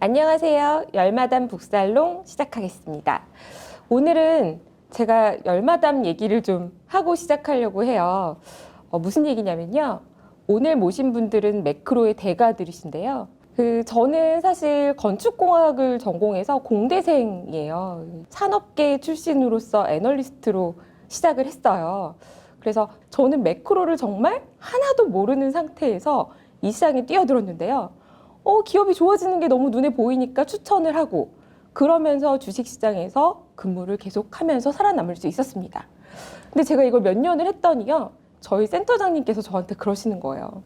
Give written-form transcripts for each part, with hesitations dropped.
안녕하세요. 열마담 북살롱 시작하겠습니다. 오늘은 제가 열마담 얘기를 좀 하고 시작하려고 해요. 무슨 얘기냐면요. 오늘 모신 분들은 매크로의 대가들이신데요. 저는 사실 건축공학을 전공해서 공대생이에요. 산업계 출신으로서 애널리스트로 시작을 했어요. 그래서 저는 매크로를 정말 하나도 모르는 상태에서 이 시장에 뛰어들었는데요. 기업이 좋아지는 게 너무 눈에 보이니까 추천을 하고 그러면서 주식시장에서 근무를 계속하면서 살아남을 수 있었습니다. 근데 제가 이걸 몇 년을 했더니요. 저희 센터장님께서 저한테 그러시는 거예요.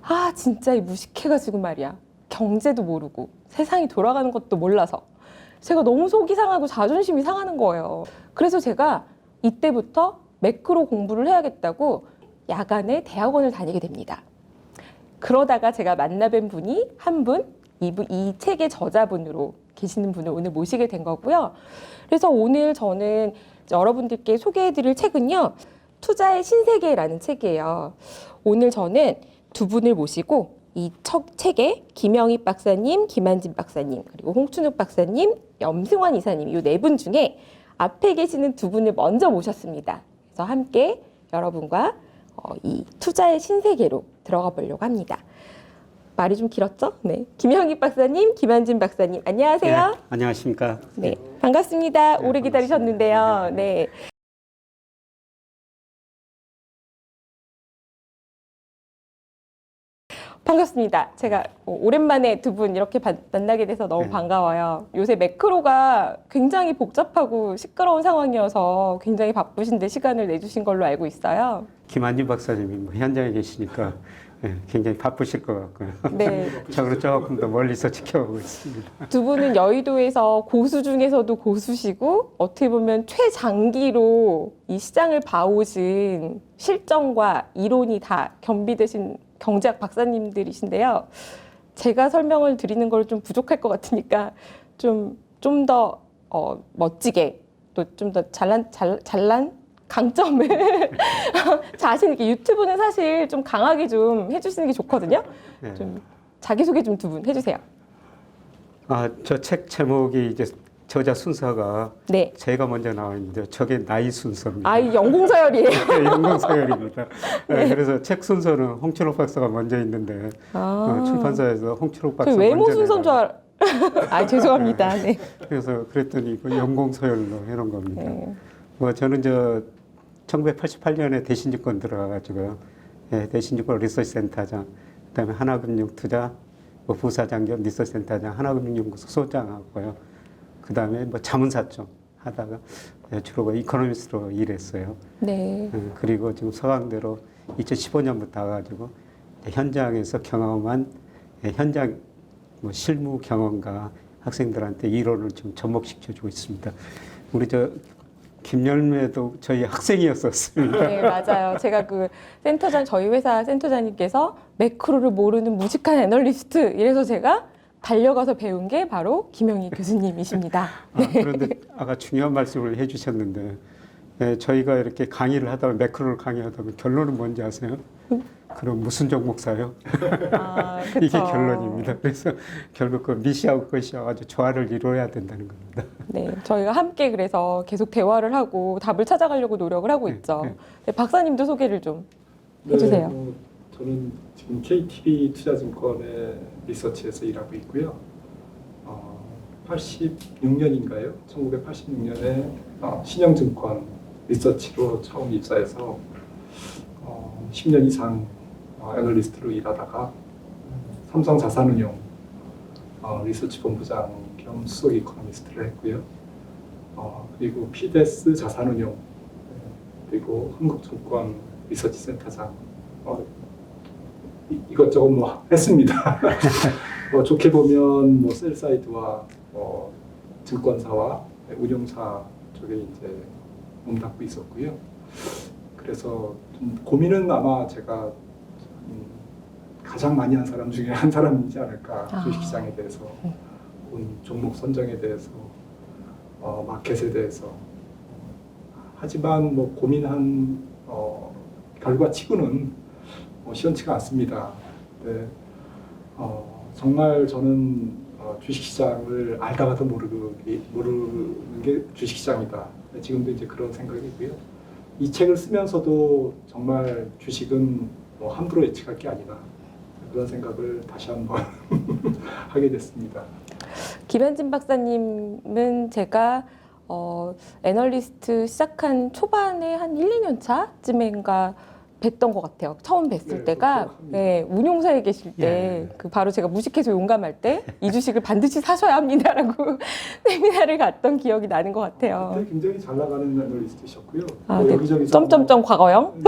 아, 진짜 이 무식해가지고 말이야. 경제도 모르고 세상이 돌아가는 것도 몰라서 제가 너무 속이 상하고 자존심이 상하는 거예요. 그래서 제가 이때부터 매크로 공부를 해야겠다고 야간에 대학원을 다니게 됩니다. 그러다가 제가 만나뵌 분이 한 분, 이 책의 저자분으로 계시는 분을 오늘 모시게 된 거고요. 그래서 오늘 저는 여러분들께 소개해드릴 책은요. 투자의 신세계라는 책이에요. 오늘 저는 두 분을 모시고 이 책에 김영희 박사님, 김한진 박사님, 그리고 홍춘욱 박사님, 염승환 이사님 이 네 분 중에 앞에 계시는 두 분을 먼저 모셨습니다. 그래서 함께 여러분과 이 투자의 신세계로 들어가 보려고 합니다. 말이 좀 길었죠? 네. 김영희 박사님, 김한진 박사님, 안녕하세요. 네, 안녕하십니까? 네, 반갑습니다. 네, 오래 기다리셨는데요. 반갑습니다. 네. 반갑습니다. 제가 오랜만에 두 분 이렇게 만나게 돼서 너무 네. 반가워요. 요새 매크로가 굉장히 복잡하고 시끄러운 상황이어서 굉장히 바쁘신데 시간을 내주신 걸로 알고 있어요. 김한진 박사님이 뭐 현장에 계시니까 굉장히 바쁘실 것 같고요. 네. 저는 조금 더 멀리서 지켜보고 있습니다. 두 분은 여의도에서 고수 중에서도 고수시고 어떻게 보면 최장기로 이 시장을 봐오신 실정과 이론이 다 겸비되신 경제학 박사님들이신데요. 제가 설명을 드리는 걸 좀 부족할 것 같으니까 좀 더 멋지게 또 좀 더 잘난 강점을 자신 있게 유튜브는 사실 좀 강하게 좀 해주시는 게 좋거든요. 네. 좀 자기소개 좀 두 분 해주세요. 저 책 제목이 이제 저자 순서가 네. 제가 먼저 나와 있는데 저게 나이 순서입니다. 아, 이 연공서열이에요. 네, 연공서열입니다. 네, 그래서 책 순서는 홍춘욱 박사가 먼저 있는데 출판사에서 홍춘욱 박사 외모 먼저 순서인 줄 아, 죄송합니다. 네. 그래서 그랬더니 그 연공서열로 해놓은 겁니다. 네. 뭐 저는 1988년에 대신증권 들어가가지고요. 대신증권 리서치센터장, 그다음에 하나금융투자 부사장 겸 리서치센터장, 하나금융연구소 소장하고요. 그다음에 뭐 자문사 쪽 하다가 주로 이코노미스트로 일했어요. 네. 그리고 지금 서강대로 2015년부터 와가지고 현장에서 경험한 현장 뭐 실무 경험과 학생들한테 이론을 좀 접목시켜주고 있습니다. 우리 김열매도 저희 학생이었었습니다. 네, 맞아요. 제가 저희 회사 센터장님께서 매크로를 모르는 무식한 애널리스트 이래서 제가 달려가서 배운 게 바로 김영희 교수님이십니다. 그런데 아까 중요한 말씀을 해주셨는데 저희가 이렇게 강의를 하다가 매크로를 강의하다 보면 결론은 뭔지 아세요? 그럼 무슨 종목 사요? 아, 이게 결론입니다. 그래서 결국 그 미시하고 것이하고 아주 조화를 이루어야 된다는 겁니다. 네, 저희가 함께 그래서 계속 대화를 하고 답을 찾아가려고 노력을 하고 있죠. 네, 박사님도 소개를 좀 해주세요. 네, 저는 지금 KTB 투자증권의 리서치에서 일하고 있고요. 86년인가요? 1986년에 신영증권 리서치로 처음 입사해서 10년 이상 애널리스트로 일하다가 삼성자산운용 리서치 본부장 겸 수석 이코노미스트를 했고요. 그리고 피데스 자산운용 그리고 한국증권 리서치센터장 이것저것 뭐 했습니다. 좋게 보면 뭐 셀사이드와 증권사와 운용사 쪽에 이제 몸담고 있었고요. 그래서 좀 고민은 아마 제가 가장 많이 한 사람 중에 한 사람이지 않을까. 주식시장에 대해서, 종목 선정에 대해서, 마켓에 대해서. 하지만 뭐 고민한 결과치고는 시원치가 않습니다. 네. 정말 저는 주식시장을 알다가도 모르는 게 주식시장이다. 지금도 이제 그런 생각이고요. 이 책을 쓰면서도 정말 주식은 뭐 함부로 예측할 게 아니다. 그런 생각을 다시 한번 하게 됐습니다. 김현진 박사님은 제가 애널리스트 시작한 초반에 한 1, 2년 차쯤인가 뵀던 것 같아요. 처음 뵀을 네, 때가 그렇죠. 네, 운용사에 계실 때 예. 그 바로 제가 무식해서 용감할 때 이 주식을 반드시 사셔야 합니다라고 세미나를 갔던 기억이 나는 것 같아요. 그때 굉장히 잘 나가는 애널리스트셨고요. 아, 뭐 네. 여기저기서 점점점 과거형?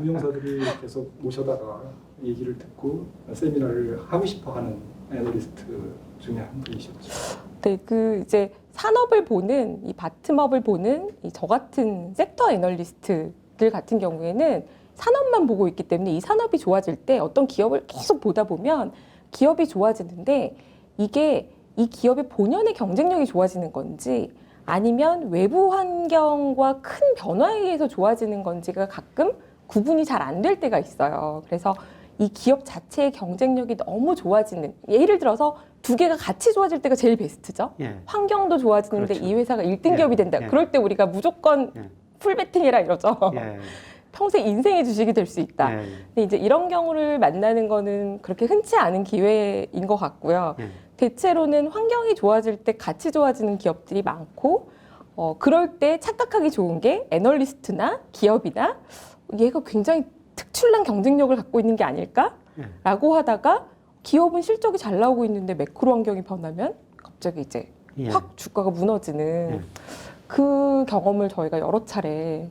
운용사들이 계속 모셔다가 얘기를 듣고 세미나를 하고 싶어하는 애널리스트 중에 한 분이셨죠. 네, 그 이제 산업을 보는 이 바텀업을 보는 이 저 같은 섹터 애널리스트들 같은 경우에는 산업만 보고 있기 때문에 이 산업이 좋아질 때 어떤 기업을 계속 보다 보면 기업이 좋아지는데 이게 이 기업의 본연의 경쟁력이 좋아지는 건지 아니면 외부 환경과 큰 변화에 의해서 좋아지는 건지가 가끔 구분이 잘 안 될 때가 있어요. 그래서 이 기업 자체의 경쟁력이 너무 좋아지는, 예를 들어서 두 개가 같이 좋아질 때가 제일 베스트죠. 예. 환경도 좋아지는데 그렇죠. 이 회사가 1등 기업이 된다. 예. 그럴 때 우리가 무조건 예. 풀베팅해라 이러죠. 예. 평생 인생의 주식이 될 수 있다. 예. 근데 이제 이런 경우를 만나는 거는 그렇게 흔치 않은 기회인 것 같고요. 예. 대체로는 환경이 좋아질 때 같이 좋아지는 기업들이 많고, 그럴 때 착각하기 좋은 게 애널리스트나 기업이나 얘가 굉장히 특출난 경쟁력을 갖고 있는 게 아닐까라고 하다가 기업은 실적이 잘 나오고 있는데 매크로 환경이 변하면 갑자기 이제 예. 확 주가가 무너지는 예. 그 경험을 저희가 여러 차례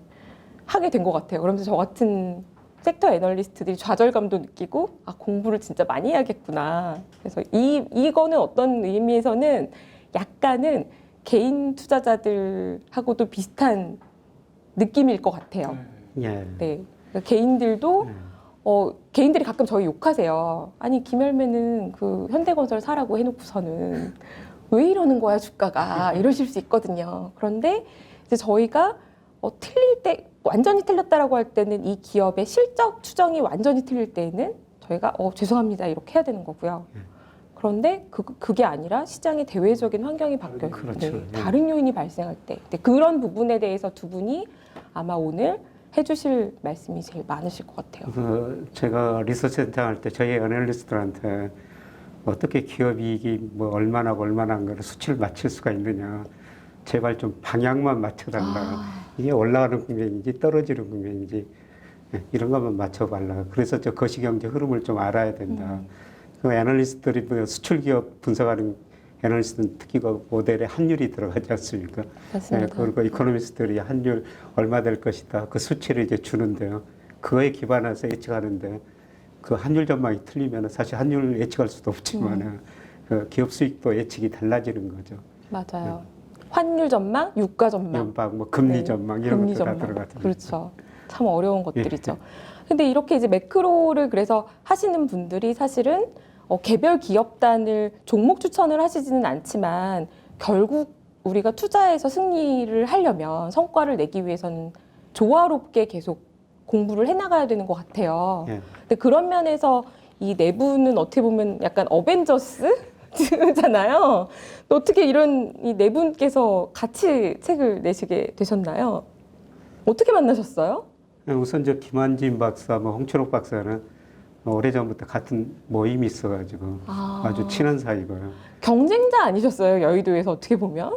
하게 된 것 같아요. 그러면서 저 같은 섹터 애널리스트들이 좌절감도 느끼고 아 공부를 진짜 많이 해야겠구나. 그래서 이거는 어떤 의미에서는 약간은 개인 투자자들하고도 비슷한 느낌일 것 같아요. 예. 네, 그러니까 개인들도 개인들이 가끔 저희 욕하세요. 아니 김열매는 그 현대건설 사라고 해놓고서는 왜 이러는 거야 주가가 이러실 수 있거든요. 그런데 이제 저희가 틀릴 때 완전히 틀렸다라고 할 때는 이 기업의 실적 추정이 완전히 틀릴 때에는 저희가 죄송합니다 이렇게 해야 되는 거고요. 그런데 그게 아니라 시장의 대외적인 환경이 바뀌어요. 그렇죠. 네, 예. 다른 요인이 발생할 때 그런 부분에 대해서 두 분이 아마 오늘 해주실 말씀이 제일 많으실 것 같아요. 제가 리서치 센터 할 때 저희 애널리스트들한테 어떻게 기업 이익이 뭐 얼마나고 얼마나인 걸 수치를 맞출 수가 있느냐. 제발 좀 방향만 맞춰달라. 이게 올라가는 국면인지 떨어지는 국면인지 이런 것만 맞춰달라. 그래서 저 거시경제 흐름을 좀 알아야 된다. 그 애널리스트들이 뭐 수출 기업 분석하는 애널리스트는 특히 그 모델에 환율이 들어가지 않습니까? 맞습니다. 그리고 이코노미스트들이 환율 얼마 될 것이다. 그 수치를 이제 주는데요. 그거에 기반해서 예측하는데 그 환율 전망이 틀리면 사실 환율 예측할 수도 없지만 그 기업 수익도 예측이 달라지는 거죠. 맞아요. 환율 전망, 유가 전망, 연방, 뭐 금리 네, 전망 이런 금리 것도 다 전망. 들어가죠. 그렇죠. 참 어려운 것들이죠. 근데 이렇게 이제 매크로를 그래서 하시는 분들이 사실은 개별 기업단을 종목 추천을 하시지는 않지만 결국 우리가 투자해서 승리를 하려면 성과를 내기 위해서는 조화롭게 계속 공부를 해나가야 되는 것 같아요. 예. 근데 그런 면에서 이 네 분은 어떻게 보면 약간 어벤져스잖아요. 어떻게 이런 이 네 분께서 같이 책을 내시게 되셨나요? 어떻게 만나셨어요? 우선 저 김한진 박사, 뭐 홍철옥 박사는 오래전부터 같은 모임이 있어가지고 아주 친한 사이고요. 경쟁자 아니셨어요? 여의도에서 어떻게 보면?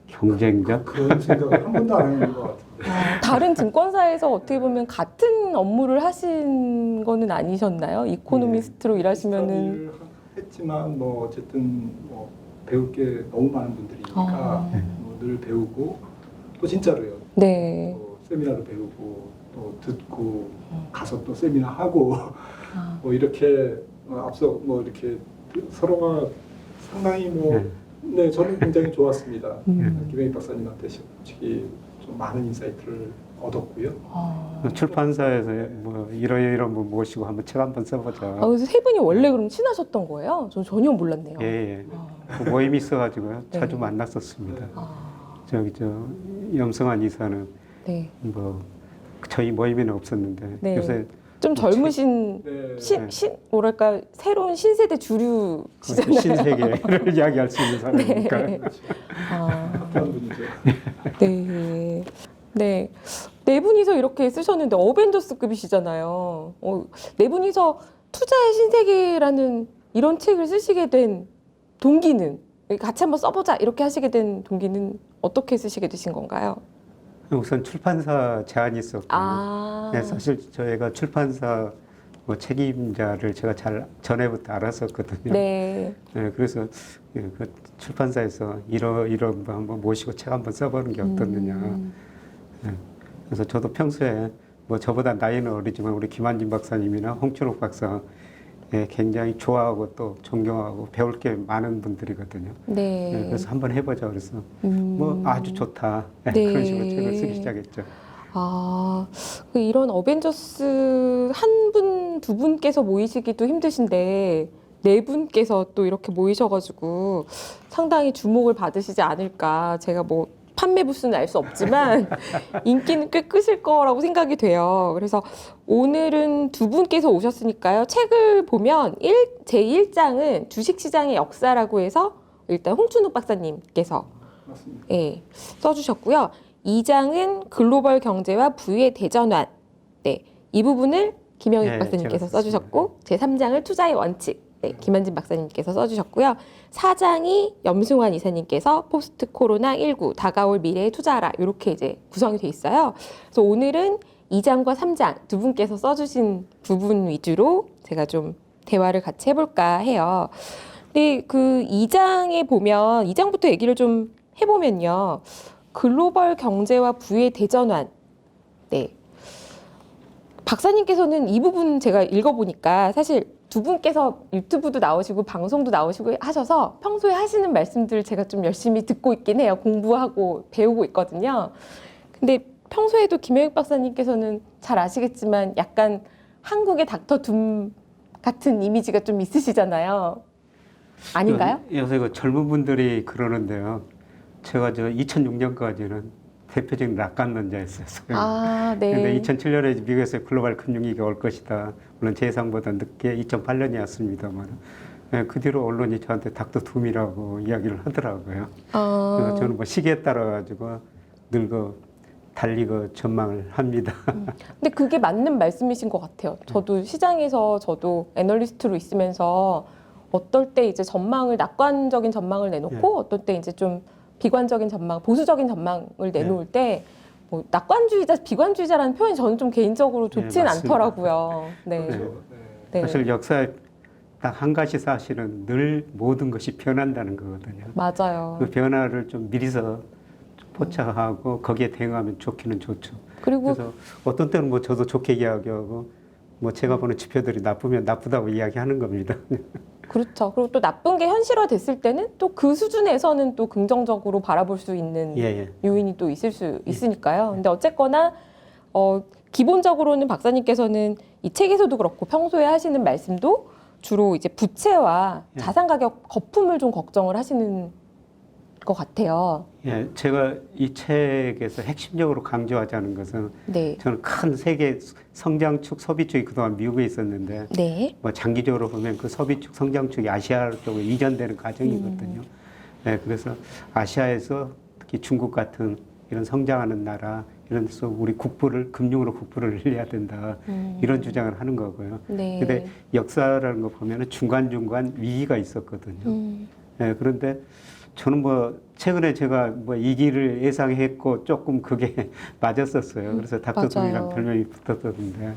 경쟁자? 그런 생각을 한 번도 안 해본 것 같은데. 다른 증권사에서 어떻게 보면 같은 업무를 하신 거는 아니셨나요? 이코노미스트로 일하시면은 일을 했지만 뭐 어쨌든 뭐 배울 게 너무 많은 분들이니까 뭐늘 배우고 또 진짜로요. 네. 또 세미나도 배우고 또 듣고 가서 또 세미나 하고 뭐 이렇게 앞서 뭐 이렇게 서로가 상당히 뭐 네, 저는 굉장히 좋았습니다. 김혜익 박사님한테 솔직히 좀 많은 인사이트를 얻었고요. 출판사에서 뭐 이런 분 모시고 한번 책 한번 써보자. 그래서 세 분이 원래 그럼 친하셨던 거예요? 저 전혀 몰랐네요. 예, 예. 그 모임이 있어가지고요. 네. 자주 만났었습니다. 아, 저기 염성환 이사는 네. 뭐 저희 모임에는 없었는데 네. 요새 좀 젊으신 네. 뭐랄까 새로운 신세대 주류시잖아요. 신세계를 이야기할 수 있는 사람이니까. 네. 아, 그런 분이죠. 네. 네. 네 분이서 이렇게 쓰셨는데 어벤져스급이시잖아요. 네 분이서 투자의 신세계라는 이런 책을 쓰시게 된 동기는 같이 한번 써보자 이렇게 하시게 된 동기는 어떻게 쓰시게 되신 건가요? 우선 출판사 제안이 있었고, 아, 네, 사실 저희가 출판사 뭐 책임자를 제가 잘 전에부터 알았었거든요. 네. 네, 그래서 그 출판사에서 이런 거 한번 모시고 책 한번 써보는 게 어떻느냐. 네, 그래서 저도 평소에 뭐 저보다 나이는 어리지만 우리 김한진 박사님이나 홍춘욱 박사 굉장히 좋아하고 또 존경하고 배울 게 많은 분들이거든요. 네. 네, 그래서 한번 해보자 그래서 뭐 아주 좋다. 네, 네. 그런 식으로 책을 쓰기 시작했죠. 아, 이런 어벤져스 한 분, 두 분께서 모이시기도 힘드신데 네 분께서 또 이렇게 모이셔가지고 상당히 주목을 받으시지 않을까. 제가 뭐 판매 부수는 알 수 없지만 인기는 꽤 끄실 거라고 생각이 돼요. 그래서 오늘은 두 분께서 오셨으니까요. 책을 보면 제1장은 주식시장의 역사라고 해서 일단 홍춘욱 박사님께서 맞습니다. 예, 써주셨고요. 2장은 글로벌 경제와 부의 대전환. 네, 이 부분을 김영익 예, 박사님께서 제가 써주셨고, 제3장을 투자의 원칙. 네, 김한진 박사님께서 써주셨고요. 4장이 염승환 이사님께서 포스트 코로나 19 다가올 미래에 투자하라. 이렇게 이제 구성이 돼 있어요. 그래서 오늘은 2장과 3장 두 분께서 써주신 부분 위주로 제가 좀 대화를 같이 해볼까 해요. 근데 그 2장에 보면 2장부터 얘기를 좀 해보면요. 글로벌 경제와 부의 대전환. 네. 박사님께서는 이 부분 제가 읽어보니까 사실 두 분께서 유튜브도 나오시고 방송도 나오시고 하셔서 평소에 하시는 말씀들 제가 좀 열심히 듣고 있긴 해요. 공부하고 배우고 있거든요. 근데 평소에도 김영익 박사님께서는 잘 아시겠지만 약간 한국의 닥터 둠 같은 이미지가 좀 있으시잖아요. 아닌가요? 요새 그 젊은 분들이 그러는데요. 제가 2006년까지는 대표적인 낙관론자였어요. 아, 네. 그런데 2007년에 미국에서 글로벌 금융위기가 올 것이다. 물론 제 예상보다 늦게 2008년이었습니다만 그 뒤로 언론이 저한테 닥터 둠이라고 이야기를 하더라고요. 그래서 저는 뭐 시기에 따라 가지고 늙어 달리고 전망을 합니다. 근데 그게 맞는 말씀이신 것 같아요. 저도 시장에서 저도 애널리스트로 있으면서 어떨 때 이제 전망을 낙관적인 전망을 내놓고 어떨 때 이제 좀 비관적인 전망, 보수적인 전망을 내놓을 때 뭐 낙관주의자, 비관주의자라는 표현이 저는 좀 개인적으로 좋지는 맞습니다. 않더라고요. 네. 그렇죠. 네. 네. 사실 역사에 딱 한 가지 사실은 늘 모든 것이 변한다는 거거든요. 맞아요. 그 변화를 좀 미리서 좀 포착하고 거기에 대응하면 좋기는 좋죠. 그리고 그래서 어떤 때는 뭐 저도 좋게 이야기하고 뭐 제가 보는 지표들이 나쁘면 나쁘다고 이야기하는 겁니다. 그렇죠. 그리고 또 나쁜 게 현실화 됐을 때는 또 그 수준에서는 또 긍정적으로 바라볼 수 있는 예. 요인이 또 있을 수 있으니까요. 근데 어쨌거나 기본적으로는 박사님께서는 이 책에서도 그렇고 평소에 하시는 말씀도 주로 이제 부채와 예. 자산 가격 거품을 좀 걱정을 하시는 것 같아요. 예, 제가 이 책에서 핵심적으로 강조하자는 것은 네. 저는 큰 세계 성장축, 소비축이 그동안 미국에 있었는데 네. 뭐 장기적으로 보면 그 소비축, 성장축이 아시아 쪽으로 이전되는 과정이거든요. 네, 그래서 아시아에서 특히 중국 같은 이런 성장하는 나라 이런 데서 우리 국부를 금융으로 국부를 늘려야 된다 이런 주장을 하는 거고요. 네. 근데 역사라는 거 보면은 중간중간 위기가 있었거든요. 네, 그런데 저는 뭐 최근에 제가 뭐 이 길을 예상했고 조금 그게 맞았었어요. 그래서 닥터둠이랑 맞아요. 별명이 붙었었는데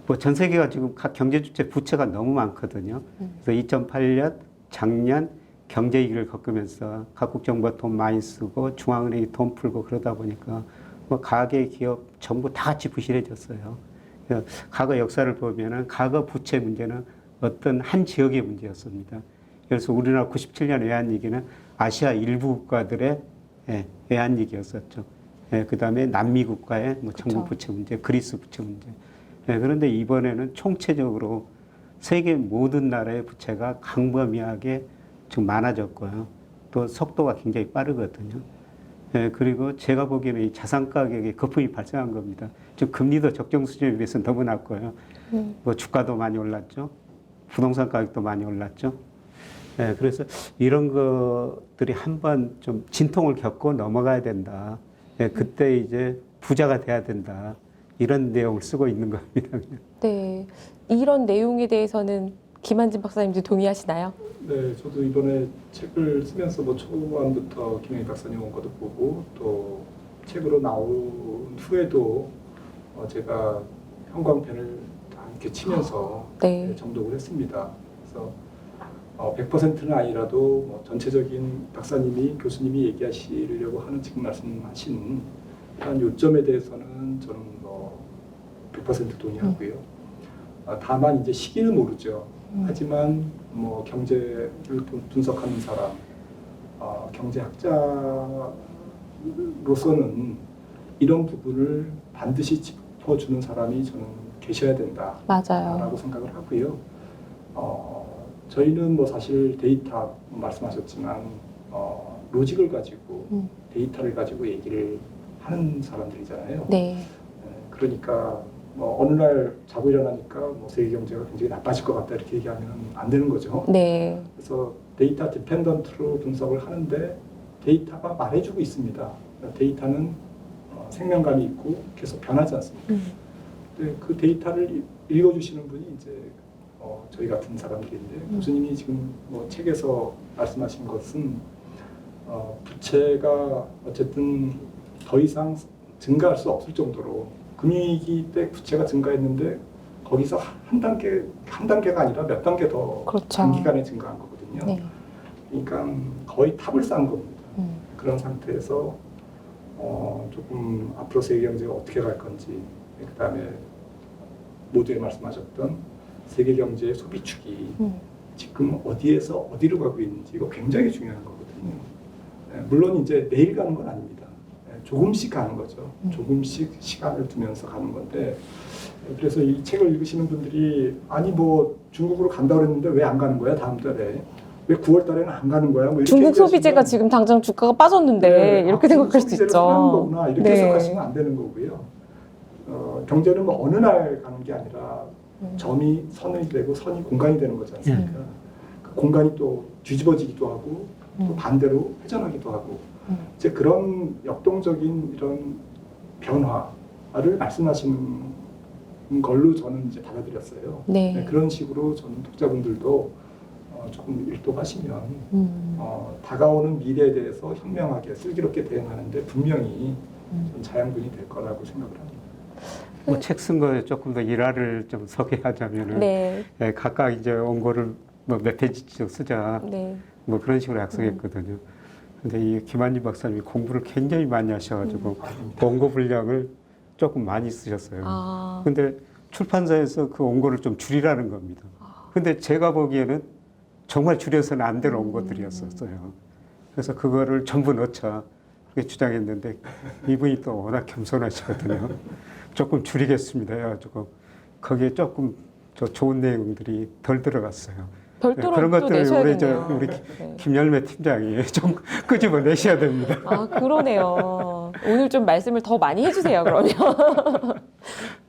뭐 전 세계가 지금 각 경제 주체 부채가 너무 많거든요. 그래서 2008년 작년 경제 위기를 겪으면서 각국 정부가 돈 많이 쓰고 중앙은행이 돈 풀고 그러다 보니까 뭐 가계 기업 전부 다 같이 부실해졌어요. 그래서 과거 역사를 보면은 과거 부채 문제는 어떤 한 지역의 문제였습니다. 그래서 우리나라 97년 외환위기는 아시아 일부 국가들의 외환위기였었죠. 그 다음에 남미 국가의 뭐 정부 부채 문제, 그리스 부채 문제. 그런데 이번에는 총체적으로 세계 모든 나라의 부채가 광범위하게 좀 많아졌고요. 또 속도가 굉장히 빠르거든요. 예, 그리고 제가 보기에는 이 자산 가격에 거품이 발생한 겁니다. 지금 금리도 적정 수준에 비해서 너무 낮고요. 뭐 주가도 많이 올랐죠. 부동산 가격도 많이 올랐죠. 예, 그래서 이런 것들이 한번 좀 진통을 겪고 넘어가야 된다. 예, 그때 이제 부자가 돼야 된다. 이런 내용을 쓰고 있는 겁니다. 네, 이런 내용에 대해서는 김한진 박사님도 동의하시나요? 네, 저도 이번에 책을 쓰면서 뭐 초반부터 김영희 박사님 온 것도 보고 또 책으로 나온 후에도 제가 형광펜을 다 이렇게 치면서 네. 정독을 했습니다. 그래서 100%는 아니라도 뭐 전체적인 박사님이 교수님이 얘기하시려고 하는 지금 말씀하신 그런 요점에 대해서는 저는 뭐 100% 동의하고요. 다만 이제 시기는 모르죠. 하지만 뭐 경제를 분석하는 사람, 경제학자로서는 이런 부분을 반드시 짚어주는 사람이 저는 계셔야 된다라고 맞아요. 생각을 하고요. 저희는 뭐 사실 데이터 말씀하셨지만 로직을 가지고 데이터를 가지고 얘기를 하는 사람들이잖아요. 네. 그러니까 뭐 어느 날 자고 일어나니까 뭐 세계 경제가 굉장히 나빠질 것 같다 이렇게 얘기하면 안 되는 거죠. 네. 그래서 데이터 디펜던트로 분석을 하는데 데이터가 말해주고 있습니다. 데이터는 생명감이 있고 계속 변하지 않습니까? 근데 그 데이터를 읽어주시는 분이 이제 저희 같은 사람들인데 교수님이 지금 뭐 책에서 말씀하신 것은 부채가 어쨌든 더 이상 증가할 수 없을 정도로 금융위기 때 부채가 증가했는데 거기서 한 단계가 아니라 몇 단계 더 그렇죠. 단기간에 증가한 거거든요. 네. 그러니까 거의 탑을 쌓은 겁니다. 그런 상태에서 조금 앞으로 세계 경제가 어떻게 갈 건지, 그다음에 모두에 말씀하셨던 세계 경제의 소비축이 지금 어디에서 어디로 가고 있는지 이거 굉장히 중요한 거거든요. 물론 이제 내일 가는 건 아닙니다. 조금씩 가는 거죠. 조금씩 시간을 두면서 가는 건데, 그래서 이 책을 읽으시는 분들이 아니 뭐 중국으로 간다고 그랬는데 왜 안 가는 거야 다음 달에, 왜 9월 달에는 안 가는 거야, 뭐 이렇게 중국 소비재가 얘기하시면 지금 당장 주가가 빠졌는데 이렇게 생각할 수 소비재를 사는 있죠. 거구나 이렇게 네. 해석하시면 안 되는 거고요. 경제는 뭐 어느 날 가는 게 아니라 점이 선이 되고 선이 공간이 되는 거지 않습니까? 그 공간이 또 뒤집어지기도 하고 또 반대로 회전하기도 하고 이제 그런 역동적인 이런 변화를 말씀하시는 걸로 저는 이제 받아들였어요. 네. 그런 식으로 저는 독자분들도 조금 읽독하시면 다가오는 미래에 대해서 현명하게 슬기롭게 대응하는데 분명히 좀 자양분이 될 거라고 생각을 합니다. 뭐 책 쓴 거에 조금 더 일화를 좀 소개하자면은 네. 예, 각각 이제 원고를 뭐 몇 페이지씩 쓰자 네. 뭐 그런 식으로 약속했거든요. 근데 이 김한진 박사님이 공부를 굉장히 많이 하셔가지고 원고 분량을 조금 많이 쓰셨어요. 아. 근데 출판사에서 그 원고를 좀 줄이라는 겁니다. 근데 제가 보기에는 정말 줄여서는 안 되는 원고들이었었어요. 그래서 그거를 전부 넣자 그렇게 주장했는데 이분이 또 워낙 겸손하시거든요. 조금 줄이겠습니다 해가지고 거기에 조금 저 좋은 내용들이 덜 들어갔어요. 별도로 그런 또 것들을 내셔야겠네요. 우리 네. 김열매 팀장이 좀 끄집어내셔야 됩니다. 아, 그러네요. 오늘 좀 말씀을 더 많이 해주세요, 그러면.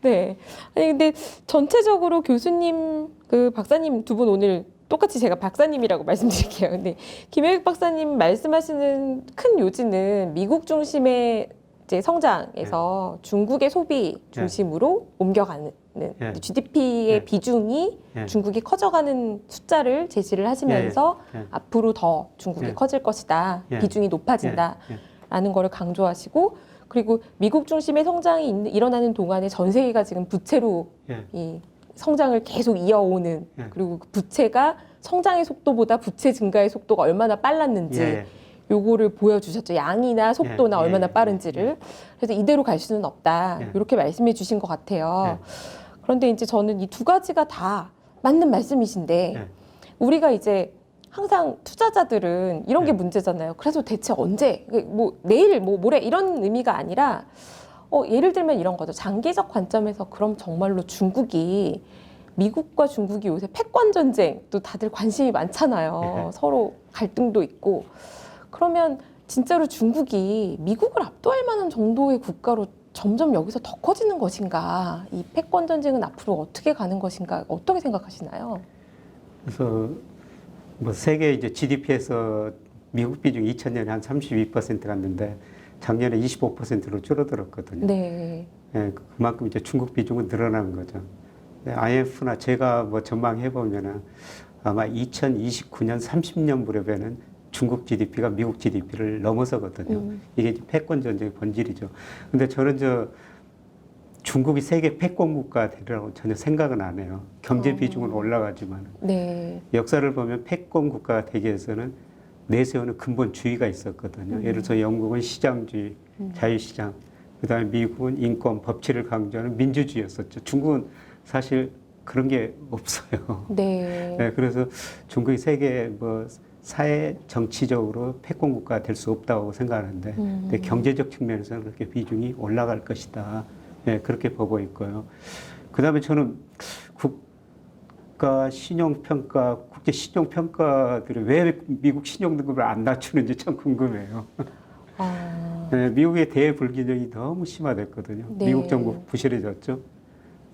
네. 아니, 근데 전체적으로 교수님, 그 박사님 두 분 오늘 똑같이 제가 박사님이라고 말씀드릴게요. 근데 김혜익 박사님 말씀하시는 큰 요지는 미국 중심의 이제 성장에서 중국의 소비 중심으로 옮겨가는 GDP의 예. 비중이 예. 중국이 커져가는 숫자를 제시를 하시면서 앞으로 더 중국이 예. 커질 것이다. 예. 비중이 높아진다. 예. 라는 거를 강조하시고, 그리고 미국 중심의 성장이 일어나는 동안에 전 세계가 지금 부채로 예. 이 성장을 계속 이어오는, 예. 그리고 그 부채가 성장의 속도보다 부채 증가의 속도가 얼마나 빨랐는지 예. 요거를 보여주셨죠. 양이나 속도나 예. 얼마나 예. 빠른지를. 그래서 이대로 갈 수는 없다. 예. 이렇게 말씀해 주신 것 같아요. 그런데 이제 저는 이 두 가지가 다 맞는 말씀이신데 예. 우리가 이제 항상 투자자들은 이런 게 네. 문제잖아요. 그래서 대체 언제, 뭐 내일, 뭐 모레 이런 의미가 아니라 예를 들면 이런 거죠. 장기적 관점에서 그럼 정말로 중국이 미국과 중국이 요새 패권 전쟁 또 다들 관심이 많잖아요. 네. 서로 갈등도 있고. 그러면 진짜로 중국이 미국을 압도할 만한 정도의 국가로 점점 여기서 더 커지는 것인가? 이 패권 전쟁은 앞으로 어떻게 가는 것인가? 어떻게 생각하시나요? 그래서 뭐 세계 이제 GDP에서 미국 비중이 2000년에 한 32% 갔는데 작년에 25%로 줄어들었거든요. 네. 예, 그만큼 이제 중국 비중은 늘어난 거죠. IMF나 제가 뭐 전망해 보면은 아마 2029년 30년 무렵에는 중국 GDP가 미국 GDP를 넘어서거든요. 이게 이제 패권 전쟁의 본질이죠. 근데 저는 중국이 세계 패권 국가 되리라고 전혀 생각은 안 해요. 경제 비중은 올라가지만 네. 역사를 보면 패권 국가가 되기 위해서는 내세우는 근본주의가 있었거든요. 예를 들어서 영국은 시장주의, 자유시장, 그다음에 미국은 인권, 법치를 강조하는 민주주의였었죠. 중국은 사실 그런 게 없어요. 네. 네, 그래서 중국이 세계 뭐 사회 정치적으로 패권 국가가 될 수 없다고 생각하는데 근데 경제적 측면에서는 그렇게 비중이 올라갈 것이다. 네, 그렇게 보고 있고요. 그다음에 저는 국가 신용평가, 국제 신용평가들이 왜 미국 신용등급을 안 낮추는지 참 궁금해요. 아, 네, 미국의 대불균형이 너무 심화됐거든요. 네. 미국 정부 부실해졌죠.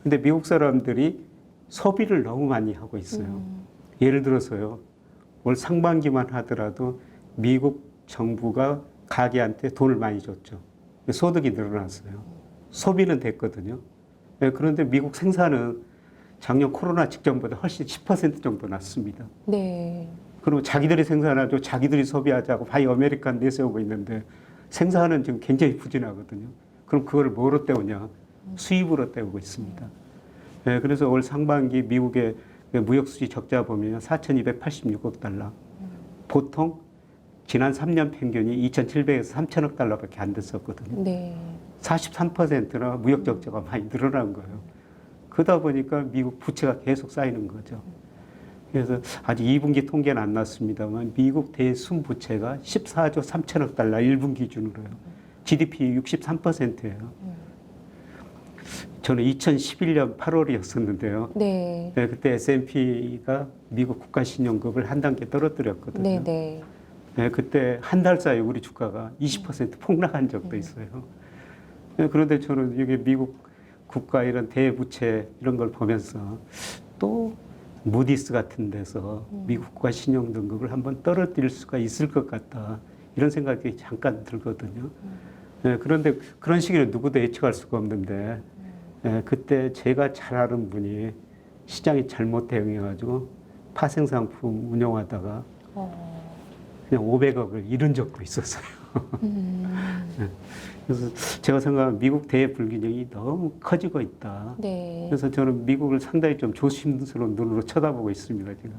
근데 미국 사람들이 소비를 너무 많이 하고 있어요. 예를 들어서요. 올 상반기만 하더라도 미국 정부가 가게한테 돈을 많이 줬죠. 소득이 늘어났어요. 소비는 됐거든요. 네, 그런데 미국 생산은 작년 코로나 직전보다 훨씬 10% 정도 낮습니다. 네. 그리고 자기들이 생산하죠. 자기들이 소비하자고 바이 아메리칸 내세우고 있는데 생산은 지금 굉장히 부진하거든요. 그럼 그걸 뭐로 때우냐? 수입으로 때우고 있습니다. 네, 그래서 올 상반기 미국의 무역수지 적자 보면 4,286억 달러. 보통 지난 3년 평균이 2,700에서 3,000억 달러밖에 안 됐었거든요. 네. 43%나 무역 적자가 많이 늘어난 거예요. 그러다 보니까 미국 부채가 계속 쌓이는 거죠. 그래서 아직 2분기 통계는 안 났습니다만 미국 대순부채가 14조 3천억 달러 1분기 기준으로요. GDP 63%예요. 저는 2011년 8월이었었는데요. 네. 네, 그때 S&P가 미국 국가신용급을 한 단계 떨어뜨렸거든요. 네. 네. 네, 그때 한 달 사이에 우리 주가가 20% 폭락한 적도 있어요. 네, 그런데 저는 이게 미국 국가 이런 대부채 이런 걸 보면서 또 무디스 같은 데서 미국 국가 신용 등급을 한번 떨어뜨릴 수가 있을 것 같다. 이런 생각이 잠깐 들거든요. 네, 그런데 그런 시기를 누구도 예측할 수가 없는데 네, 그때 제가 잘 아는 분이 시장이 잘못 대응해가지고 파생상품 운영하다가 그냥 500억을 잃은 적도 있었어요. 네. 그래서 제가 생각하면 미국 대불균형이 너무 커지고 있다. 네. 그래서 저는 미국을 상당히 좀 조심스러운 눈으로 쳐다보고 있습니다, 지금.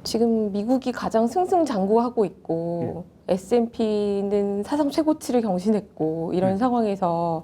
지금 미국이 가장 승승장구하고 있고 S&P는 사상 최고치를 경신했고 이런 상황에서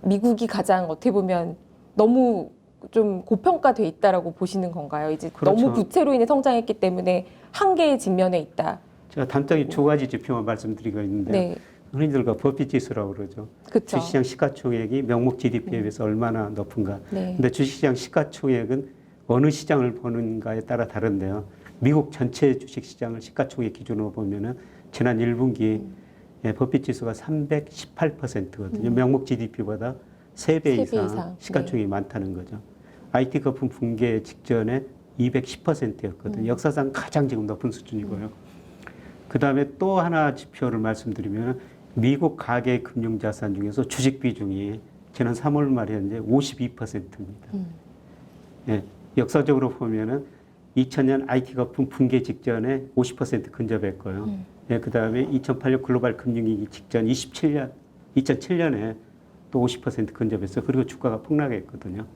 미국이 가장 어떻게 보면 너무 좀 고평가돼 있다라고 보시는 건가요? 이제 그렇죠. 너무 부채로 인해 성장했기 때문에 한계의 직면에 있다. 제가 단적인 두 가지 지표만 말씀드리고 있는데 네, 흔히들 버핏 지수라고 그러죠. 그렇죠. 주식시장 시가총액이 명목 GDP에 비해서 얼마나 높은가. 네, 근데 주식시장 시가총액은 어느 시장을 보는가에 따라 다른데요. 미국 전체 주식시장을 시가총액 기준으로 보면은 지난 1분기 버핏 지수가 318%거든요. 명목 GDP보다 3배 이상 시가총액이 많다는 거죠. IT 거품 붕괴 직전에 210%였거든요. 역사상 가장 지금 높은 수준이고요. 그 다음에 또 하나 지표를 말씀드리면 미국 가계 금융자산 중에서 주식 비중이 지난 3월 말 현재 52%입니다. 예, 역사적으로 보면은 2000년 IT 거품 붕괴 직전에 50% 근접했고요. 예, 그 다음에 2008년 글로벌 금융위기 직전 2007년에 또 50% 근접했어요. 그리고 주가가 폭락했거든요.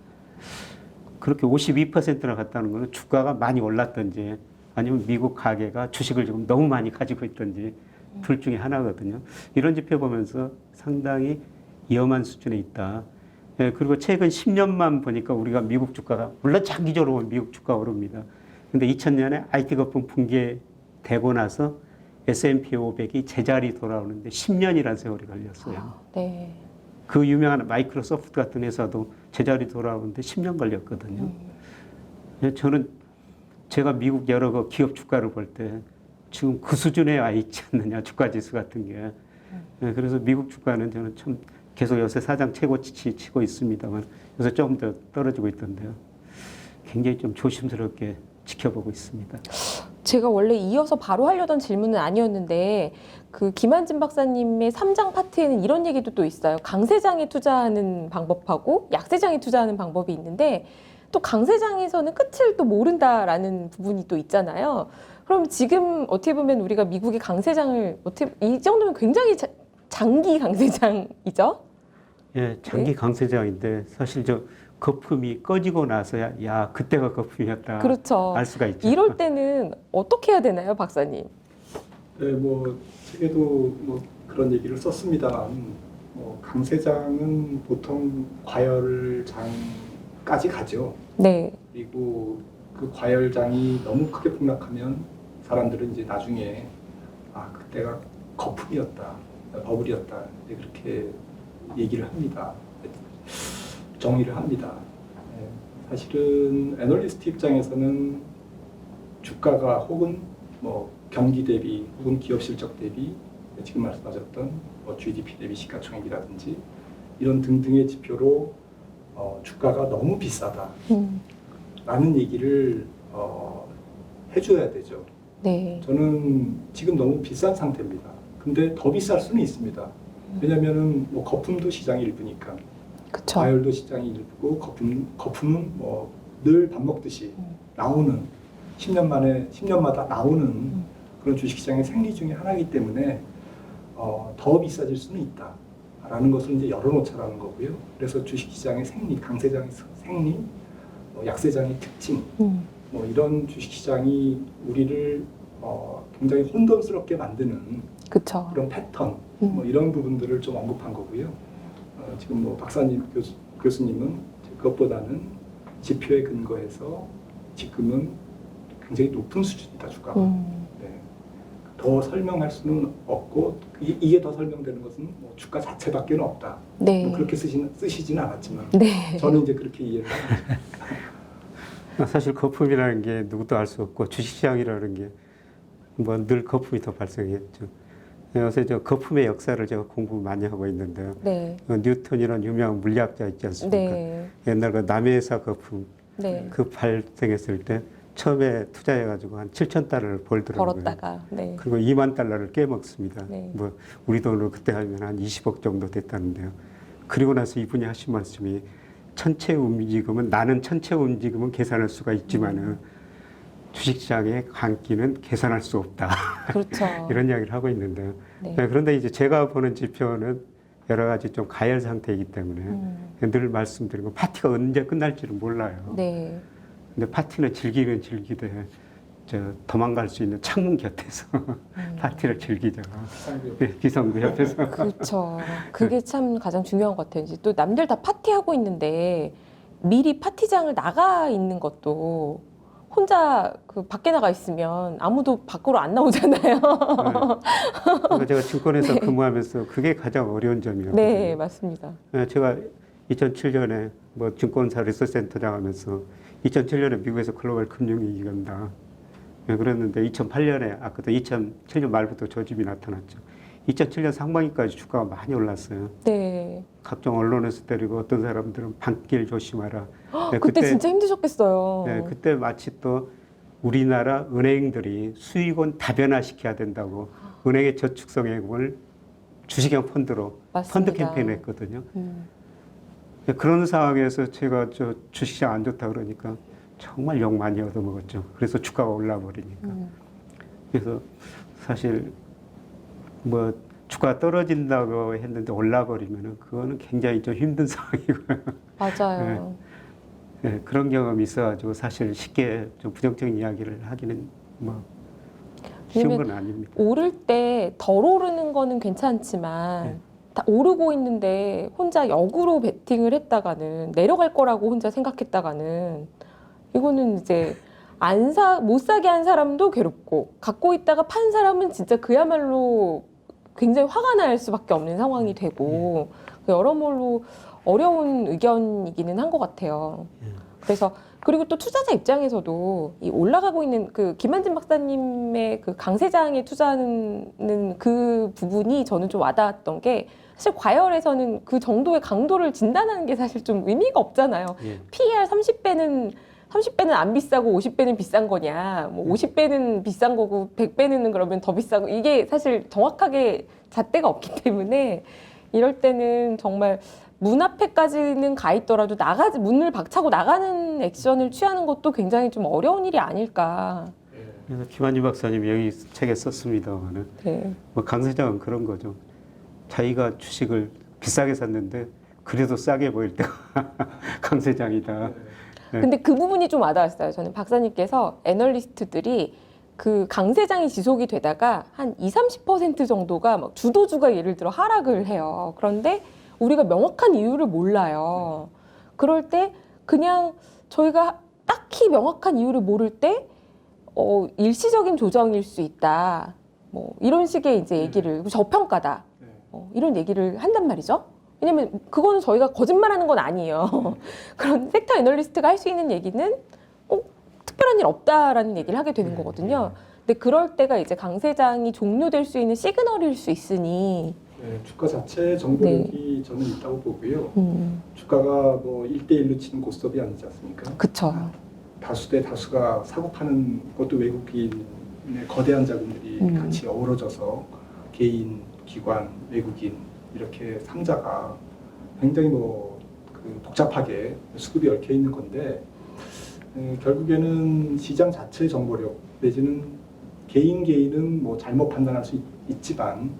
그렇게 52%나 갔다는 것은 주가가 많이 올랐든지 아니면 미국 가계가 주식을 지금 너무 많이 가지고 있든지 둘 중에 하나거든요. 이런 지표 보면서 상당히 위험한 수준에 있다. 예, 그리고 최근 10년만 보니까 우리가 미국 주가가, 물론 장기적으로 보면 미국 주가가 오릅니다. 근데 2000년에 IT 거품 붕괴되고 나서 S&P 500이 제자리 돌아오는데 10년이라는 세월이 걸렸어요. 네. 그 유명한 마이크로소프트 같은 회사도 제자리 돌아오는데 10년 걸렸거든요. 예, 저는 제가 미국 여러 기업 주가를 볼 때 지금 그 수준에 와 있지 않느냐, 주가 지수 같은 게. 그래서 미국 주가는 저는 참 계속 요새 사상 최고치 치고 있습니다만 요새 조금 더 떨어지고 있던데요. 굉장히 좀 조심스럽게 지켜보고 있습니다. 제가 원래 이어서 바로 하려던 질문은 아니었는데 그 김한진 박사님의 3장 파트에는 이런 얘기도 또 있어요. 강세장에 투자하는 방법하고 약세장에 투자하는 방법이 있는데 또 강세장에서는 끝을 또 모른다라는 부분이 또 있잖아요. 그럼 지금 어떻게 보면 우리가 미국의 강세장을 이 정도면 굉장히 장기 강세장이죠? 예, 장기 네. 강세장인데 사실 저 거품이 꺼지고 나서야 야 그때가 거품이었다 그렇죠. 알 수가 있죠. 이럴 때는 어떻게 해야 되나요, 박사님? 네, 뭐 책에도 뭐 그런 얘기를 썼습니다만 강세장은 보통 과열장까지 가죠. 네. 그리고 그 과열장이 너무 크게 폭락하면 사람들은 이제 나중에 아 그때가 거품이었다, 버블이었다 이제 그렇게 얘기를 합니다. 정의를 합니다. 네, 사실은 애널리스트 입장에서는 주가가 혹은 뭐 경기 대비 혹은 기업 실적 대비 지금 말씀하셨던 뭐 GDP 대비 시가총액이라든지 이런 등등의 지표로 주가가 너무 비싸다라는 얘기를 해줘야 되죠. 네. 저는 지금 너무 비싼 상태입니다. 근데 더 비쌀 수는 있습니다. 왜냐면은 뭐 거품도 시장의 일부니까. 그쵸. 과열도 시장의 일부고 거품은 뭐 늘 밥 먹듯이 나오는 10년마다 나오는 그런 주식시장의 생리 중에 하나이기 때문에 더 비싸질 수는 있다라는 것을 이제 열어놓자라는 거고요. 그래서 주식시장의 생리, 강세장의 생리, 약세장의 특징, 뭐 이런 주식시장이 우리를 굉장히 혼돈스럽게 만드는 그쵸. 그런 패턴, 뭐 이런 부분들을 좀 언급한 거고요. 지금 뭐 박사님 교수님은 그것보다는 지표에 근거해서 지금은 굉장히 높은 수준이다 주가가. 네. 더 설명할 수는 없고 이게 더 설명되는 것은 뭐 주가 자체밖에는 없다. 네. 뭐 그렇게 쓰시지는 않았지만 네. 저는 이제 그렇게 이해를 합니다. 사실 거품이라는 게 누구도 알 수 없고 주식시장이라는 게 뭐 늘 거품이 더 발생했죠. 요새 저 거품의 역사를 제가 공부 많이 하고 있는데요. 네. 뉴턴이라는 유명한 물리학자 있지 않습니까? 네. 옛날 그 남해에서 거품 네. 그 발생했을 때 처음에 투자해가지고 한 7,000달러를 벌더라고요. 벌었다가. 네. 그리고 2만 달러를 깨먹습니다. 네. 뭐 우리 돈으로 그때 하면 한 20억 정도 됐다는데요. 그리고 나서 이분이 하신 말씀이 나는 천체 움직임은 계산할 수가 있지만은 주식시장의 광기는 계산할 수 없다. 그렇죠. 이런 이야기를 하고 있는데요. 네. 그런데 이제 제가 보는 지표는 여러 가지 좀 가열 상태이기 때문에 늘 말씀드린 건 파티가 언제 끝날지는 몰라요. 네. 근데 파티는 즐기면 즐기되 도망갈 수 있는 창문 곁에서 파티를 즐기죠. 비상구 옆에서. 그렇죠. 그게 참 가장 중요한 것 같아요. 이제 또 남들 다 파티하고 있는데 미리 파티장을 나가 있는 것도 혼자 그 밖에 나가 있으면 아무도 밖으로 안 나오잖아요. 네. 그러니까 제가 증권회사 근무하면서 그게 가장 어려운 점이었거든요. 네, 맞습니다. 제가 2007년에 뭐 증권사 리서치센터장 하면서 2007년에 미국에서 글로벌 금융위기가 온다. 그랬는데 2008년에 아까도 2007년 말부터 조짐이 나타났죠. 2007년 상반기까지 주가가 많이 올랐어요. 네. 각종 언론에서 때리고 어떤 사람들은 반길 조심하라. 그때 진짜 힘드셨겠어요. 네, 그때 마치 또 우리나라 은행들이 수익원 다변화시켜야 된다고 은행의 저축성액을 주식형 펀드로 맞습니다. 펀드 캠페인을 했거든요. 그런 상황에서 제가 저 주식시장 안 좋다 그러니까 정말 욕 많이 얻어먹었죠. 그래서 주가가 올라버리니까. 그래서 사실 뭐 주가 떨어진다고 했는데 올라버리면은 그거는 굉장히 좀 힘든 상황이고요. 맞아요. 네, 그런 경험이 있어가지고 사실 쉽게 좀 부정적인 이야기를 하기는 뭐 쉬운 건 아닙니다. 오를 때 덜 오르는 거는 괜찮지만 다 오르고 있는데 혼자 역으로 베팅을 했다가는 내려갈 거라고 혼자 생각했다가는 이거는 이제 못 사게 한 사람도 괴롭고 갖고 있다가 판 사람은 진짜 그야말로 굉장히 화가 날 수밖에 없는 상황이 되고 여러모로 어려운 의견이기는 한 것 같아요. 그래서 그리고 또 투자자 입장에서도 이 올라가고 있는 그 김한진 박사님의 그 강세장에 투자하는 그 부분이 저는 좀 와닿았던 게 사실 과열에서는 그 정도의 강도를 진단하는 게 사실 좀 의미가 없잖아요. 예. PER 30배는 안 비싸고 50배는 비싼 거냐, 뭐 50배는 비싼 거고 100배는 그러면 더 비싸고 이게 사실 정확하게 잣대가 없기 때문에 이럴 때는 정말 문 앞에까지는 가 있더라도 문을 박차고 나가는 액션을 취하는 것도 굉장히 좀 어려운 일이 아닐까. 그래서 김한진 박사님이 여기 책에 썼습니다만은 네. 뭐 강세장은 그런 거죠. 자기가 주식을 비싸게 샀는데 그래도 싸게 보일 때가 강세장이다. 네. 근데 그 부분이 좀 와닿았어요. 저는 박사님께서 애널리스트들이 그 강세장이 지속이 되다가 한 20-30% 정도가 막 주도주가 예를 들어 하락을 해요. 그런데 우리가 명확한 이유를 몰라요. 그럴 때 그냥 저희가 딱히 명확한 이유를 모를 때 일시적인 조정일 수 있다. 뭐 이런 식의 이제 얘기를 저평가다. 이런 얘기를 한단 말이죠. 왜냐면 그거는 저희가 거짓말하는 건 아니에요. 그런 섹터 애널리스트가 할 수 있는 얘기는 특별한 일 없다라는 얘기를 하게 되는 거거든요. 근데 그럴 때가 이제 강세장이 종료될 수 있는 시그널일 수 있으니 네, 주가 자체 정보력이 저는 있다고 보고요. 주가가 뭐 1대1로 치는 고스톱이 아니지 않습니까? 그쵸. 다수 대 다수가 사고 파는 것도 외국인의 거대한 자금들이 같이 어우러져서 개인, 기관, 외국인 이렇게 3자가 굉장히 그 복잡하게 수급이 얽혀 있는 건데 결국에는 시장 자체의 정보력 내지는 개인은 뭐 잘못 판단할 수 있지만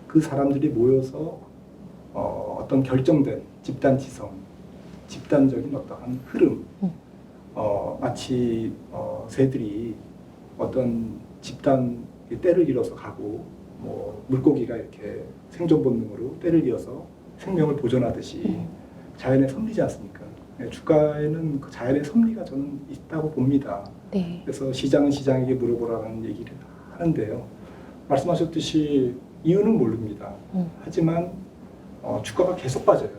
그 사람들이 모여서 어떤 결정된 집단 지성, 집단적인 어떠한 흐름, 마치 새들이 어떤 집단 때를 이뤄서 가고 뭐 물고기가 이렇게 생존 본능으로 때를 이어서 생명을 보존하듯이 자연의 섭리지 않습니까? 네, 주가에는 그 자연의 섭리가 저는 있다고 봅니다. 네. 그래서 시장은 시장에게 물어보라는 얘기를 하는데요. 말씀하셨듯이 이유는 모릅니다. 하지만 주가가 계속 빠져요.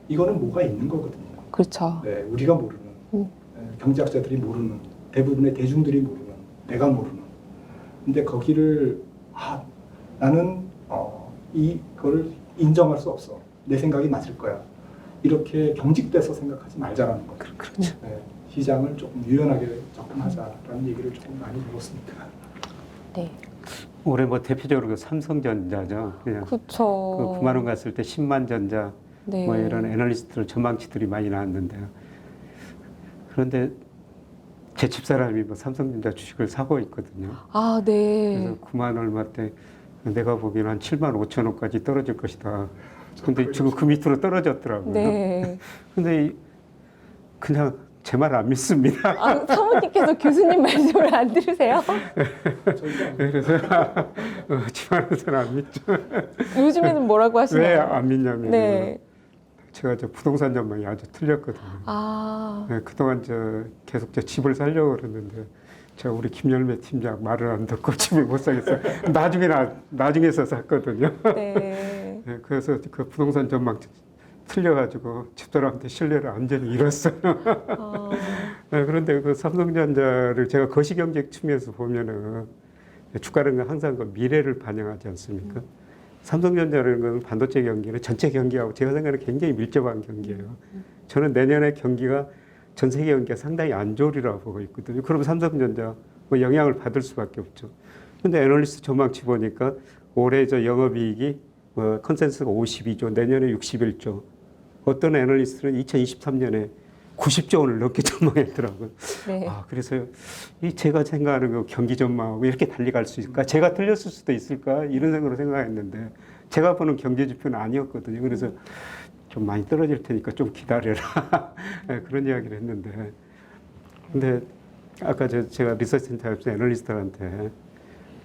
이거는 뭐가 있는 거거든요. 그렇죠. 네, 우리가 모르는, 경제학자들이 모르는, 대부분의 대중들이 모르는, 내가 모르는. 근데 거기를 나는 이거를 인정할 수 없어. 내 생각이 맞을 거야. 이렇게 경직돼서 생각하지 말자라는 거죠. 그렇죠. 네, 시장을 조금 유연하게 접근하자라는 얘기를 조금 많이 들었습니다. 네. 올해 뭐 대표적으로 그 삼성전자죠. 그냥 그렇죠. 그 9만 원 갔을 때 10만 전자 네. 뭐 이런 애널리스트들 전망치들이 많이 나왔는데요. 그런데 제 집사람이 뭐 삼성전자 주식을 사고 있거든요. 아, 네. 그래서 9만 얼마 때 내가 보기에는 한 7만 5천 원까지 떨어질 것이다. 근데 지금 그 밑으로 떨어졌더라고요. 네. 근데 그냥 제 말 안 믿습니다. 사모님께서 교수님 말씀을 안 들으세요? 그래서 집안에서는 안 믿죠. 요즘에는 뭐라고 하시나요? 왜 안 믿냐면 네. 제가 부동산 전망이 아주 틀렸거든요. 아, 네, 그동안 계속 집을 살려고 그랬는데 제가 우리 김열매 팀장 말을 안 듣고 집을 못 사겠어요. 나중에서 샀거든요. 네. 네, 그래서 그 부동산 전망 틀려가지고 집사람한테 신뢰를 완전히 잃었어요. 네, 그런데 그 삼성전자를 제가 거시경제 측면에서 보면은 주가는 항상 그 미래를 반영하지 않습니까? 삼성전자라는 건 반도체 경기는 전체 경기하고 제가 생각하는 굉장히 밀접한 경기예요. 저는 내년에 경기가 전 세계 경기가 상당히 안 좋으리라고 보고 있거든요. 그럼 삼성전자 뭐 영향을 받을 수밖에 없죠. 근데 애널리스트 전망치 보니까 올해 영업이익이 컨센서스가 52조, 내년에 61조. 어떤 애널리스트는 2023년에 90조 원을 넘게 전망했더라고요. 네. 그래서 제가 생각하는 그 경기 전망하고 이렇게 달리 갈 수 있을까? 제가 틀렸을 수도 있을까? 이런 생각으로 생각했는데 제가 보는 경제 지표는 아니었거든요. 그래서 좀 많이 떨어질 테니까 좀 기다려라. 네, 그런 이야기를 했는데. 근데 아까 제가 리서치센터에서 애널리스트한테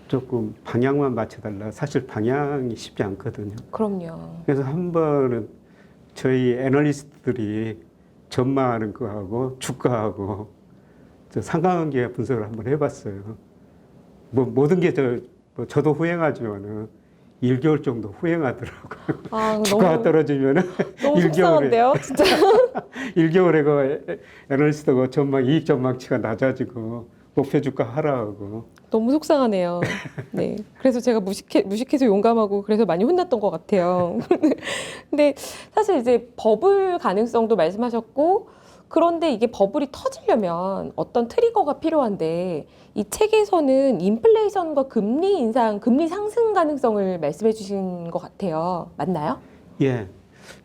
조금 방향만 맞춰달라. 사실 방향이 쉽지 않거든요. 그럼요. 그래서 한 번은 저희 애널리스트들이 전망하는 거하고 주가하고 상관관계 분석을 한번 해봤어요. 뭐 모든 게 저도 후행하지만은 1개월 정도 후행하더라고요. 아, 주가가 떨어지면은 너무 1개월에 속상한데요, 진짜. 1개월에 그 애널리스트 그 전망 이익 전망치가 낮아지고 목표 주가 하락하고 너무 속상하네요. 네. 그래서 제가 무식해서 용감하고 그래서 많이 혼났던 것 같아요. 근데 사실 이제 버블 가능성도 말씀하셨고, 그런데 이게 버블이 터지려면 어떤 트리거가 필요한데, 이 책에서는 인플레이션과 금리 인상, 금리 상승 가능성을 말씀해 주신 것 같아요. 맞나요? 예.